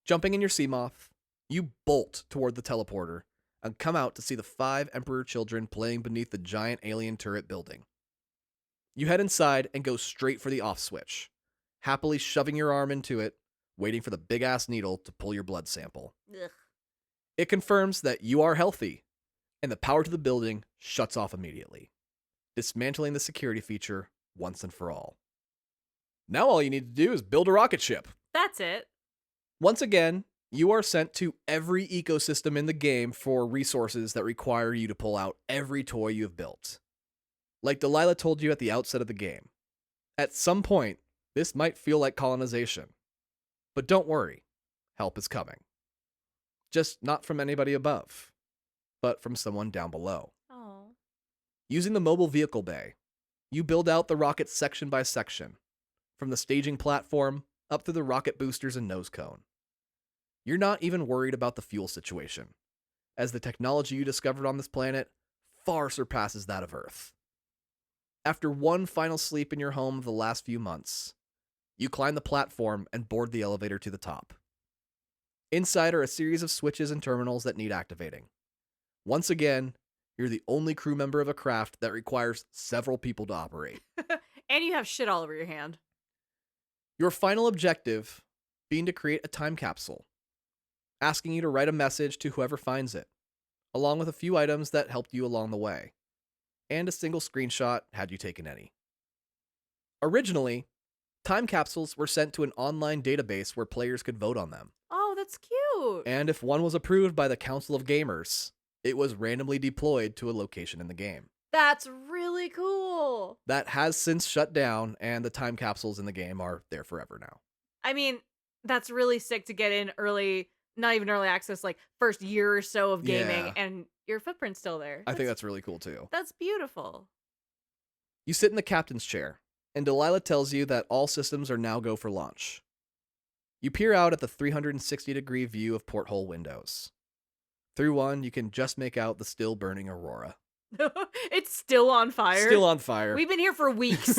A: Jumping in your sea moth, you bolt toward the teleporter and come out to see the 5 Emperor children playing beneath the giant alien turret building. You head inside and go straight for the off switch, happily shoving your arm into it, waiting for the big-ass needle to pull your blood sample.
B: Ugh.
A: It confirms that you are healthy, and the power to the building shuts off immediately, dismantling the security feature once and for all. Now all you need to do is build a rocket ship.
B: That's it.
A: Once again, you are sent to every ecosystem in the game for resources that require you to pull out every toy you have built. Like Delilah told you at the outset of the game, at some point, this might feel like colonization. But don't worry, help is coming. Just not from anybody above, but from someone down below.
B: Oh.
A: Using the mobile vehicle bay, you build out the rocket section by section, from the staging platform up through the rocket boosters and nose cone. You're not even worried about the fuel situation, as the technology you discovered on this planet far surpasses that of Earth. After one final sleep in your home of the last few months, you climb the platform and board the elevator to the top. Inside are a series of switches and terminals that need activating. Once again, you're the only crew member of a craft that requires several people to operate.
B: And you have shit all over your hand.
A: Your final objective being to create a time capsule, asking you to write a message to whoever finds it, along with a few items that helped you along the way, and a single screenshot had you taken any. Originally, time capsules were sent to an online database where players could vote on them.
B: Oh, that's cute.
A: And if one was approved by the Council of Gamers, it was randomly deployed to a location in the game.
B: That's really cool.
A: That has since shut down, and the time capsules in the game are there forever now.
B: I mean, that's really sick to get in early, not even early access, like first year or so of gaming,
A: Yeah.
B: and your footprint's still there.
A: I think that's really cool too.
B: That's beautiful.
A: You sit in the captain's chair, and Delilah tells you that all systems are now go for launch. You peer out at the 360-degree view of porthole windows. Through one, you can just make out the still burning Aurora.
B: It's still on fire.
A: Still on fire.
B: We've been here for weeks.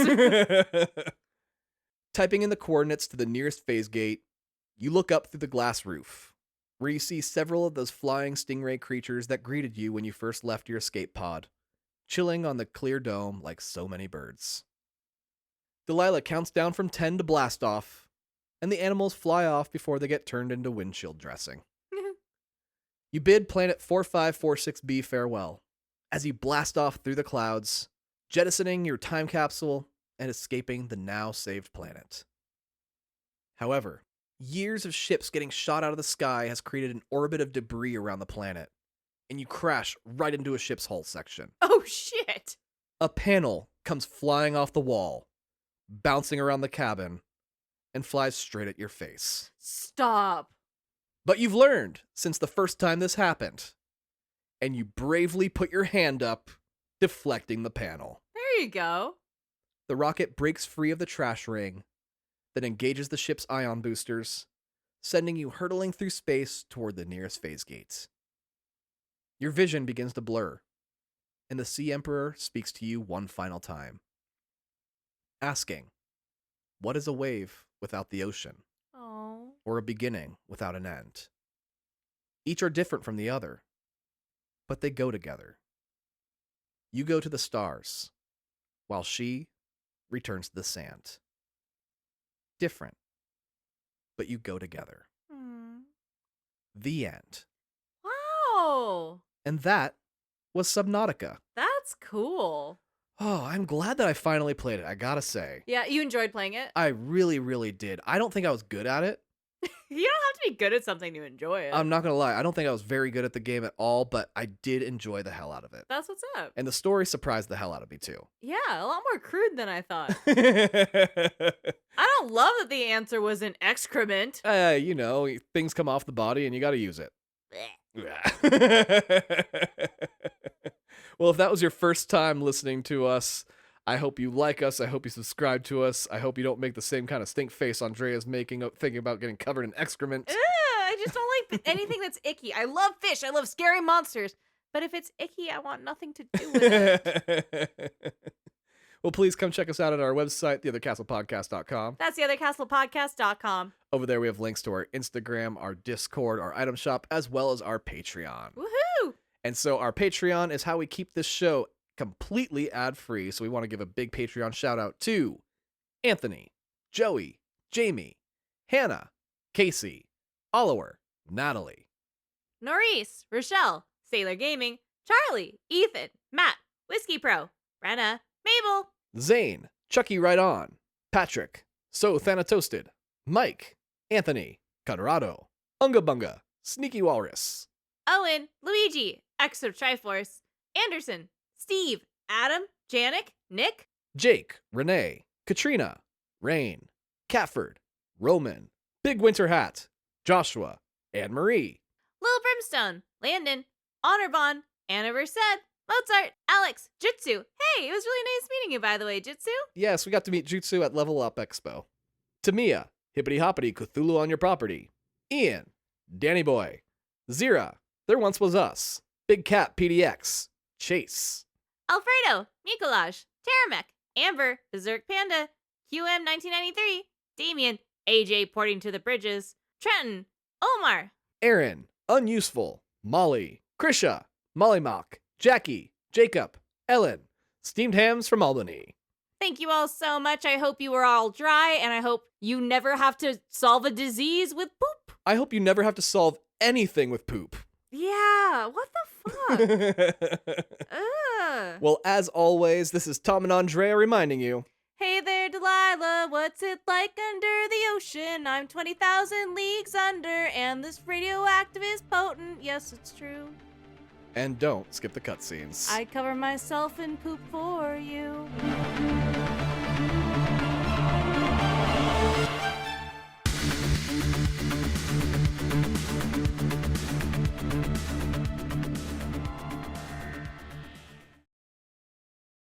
A: Typing in the coordinates to the nearest phase gate, you look up through the glass roof, where you see several of those flying stingray creatures that greeted you when you first left your escape pod, chilling on the clear dome like so many birds. Delilah counts down from 10 to blast off, and the animals fly off before they get turned into windshield dressing. You bid Planet 4546b farewell as you blast off through the clouds, jettisoning your time capsule and escaping the now saved planet. However, years of ships getting shot out of the sky has created an orbit of debris around the planet, and you crash right into a ship's hull section.
B: Oh, shit.
A: A panel comes flying off the wall, bouncing around the cabin, and flies straight at your face.
B: Stop.
A: But you've learned since the first time this happened, and you bravely put your hand up, deflecting the panel.
B: There you go.
A: The rocket breaks free of the trash ring, then engages the ship's ion boosters, sending you hurtling through space toward the nearest phase gates. Your vision begins to blur, and the Sea Emperor speaks to you one final time, asking, what is a wave without the ocean?
B: Oh.
A: Or a beginning without an end? Each are different from the other, but they go together. You go to the stars, while she returns to the sand. Different, but you go together. The end.
B: Wow.
A: And that was Subnautica.
B: That's cool.
A: Oh, I'm glad that I finally played it, I gotta say.
B: Yeah, you enjoyed playing it?
A: I really, really did. I don't think I was good at it.
B: You don't have to be good at something to enjoy it.
A: I'm not gonna lie, I don't think I was very good at the game at all, but I did enjoy the hell out of it.
B: That's what's up.
A: And the story surprised the hell out of me, too.
B: Yeah, a lot more crude than I thought. I don't love that the answer was an excrement.
A: You know, things come off the body and you gotta use it. Well, if that was your first time listening to us, I hope you like us. I hope you subscribe to us. I hope you don't make the same kind of stink face Andrea's making, thinking about getting covered in excrement.
B: I just don't like anything that's icky. I love fish. I love scary monsters. But if it's icky, I want nothing to do with it.
A: Well, please come check us out at our website, theothercastlepodcast.com.
B: That's theothercastlepodcast.com.
A: Over there, we have links to our Instagram, our Discord, our item shop, as well as our Patreon.
B: Woohoo!
A: And so our Patreon is how we keep this show completely ad-free. So we want to give a big Patreon shout out to Anthony, Joey, Jamie, Hannah, Casey, Oliver, Natalie,
B: Norris, Rochelle, Sailor Gaming, Charlie, Ethan, Matt, Whiskey Pro, Brenna, Mabel,
A: Zane, Chucky Right On, Patrick, So Thanatoasted, Mike, Anthony, Colorado, Unga Bunga, Sneaky Walrus,
B: Owen, Luigi, Extra Triforce, Anderson, Steve, Adam, Janik, Nick,
A: Jake, Renee, Katrina, Rain, Catford, Roman, Big Winter Hat, Joshua, Anne Marie,
B: Lil Brimstone, Landon, Honorbon, Anna Versed, Mozart, Alex, Jitsu. Hey, it was really nice meeting you, by the way, Jitsu.
A: Yes, we got to meet Jutsu at Level Up Expo. Tamia, Hippity Hoppity Cthulhu on Your Property. Ian, Danny Boy, Zira, There Once Was Us, Big Cat PDX, Chase,
B: Alfredo, Mikolaj, Taramek, Amber, Berserk Panda, QM1993, Damien, AJ Porting to the Bridges, Trenton, Omar,
A: Aaron, Unuseful, Molly, Krisha, Molly Mock, Jackie, Jacob, Ellen, Steamed Hams from Albany.
B: Thank you all so much. I hope you were all dry, and I hope you never have to solve a disease with poop.
A: I hope you never have to solve anything with poop.
B: Yeah, what the fuck? Ugh.
A: Well, as always, this is Tom and Andrea reminding you.
B: Hey there, Delilah, what's it like under the ocean? I'm 20,000 leagues under, and this radioactive is potent. Yes, it's true.
A: And don't skip the cutscenes.
B: I cover myself in poop for you.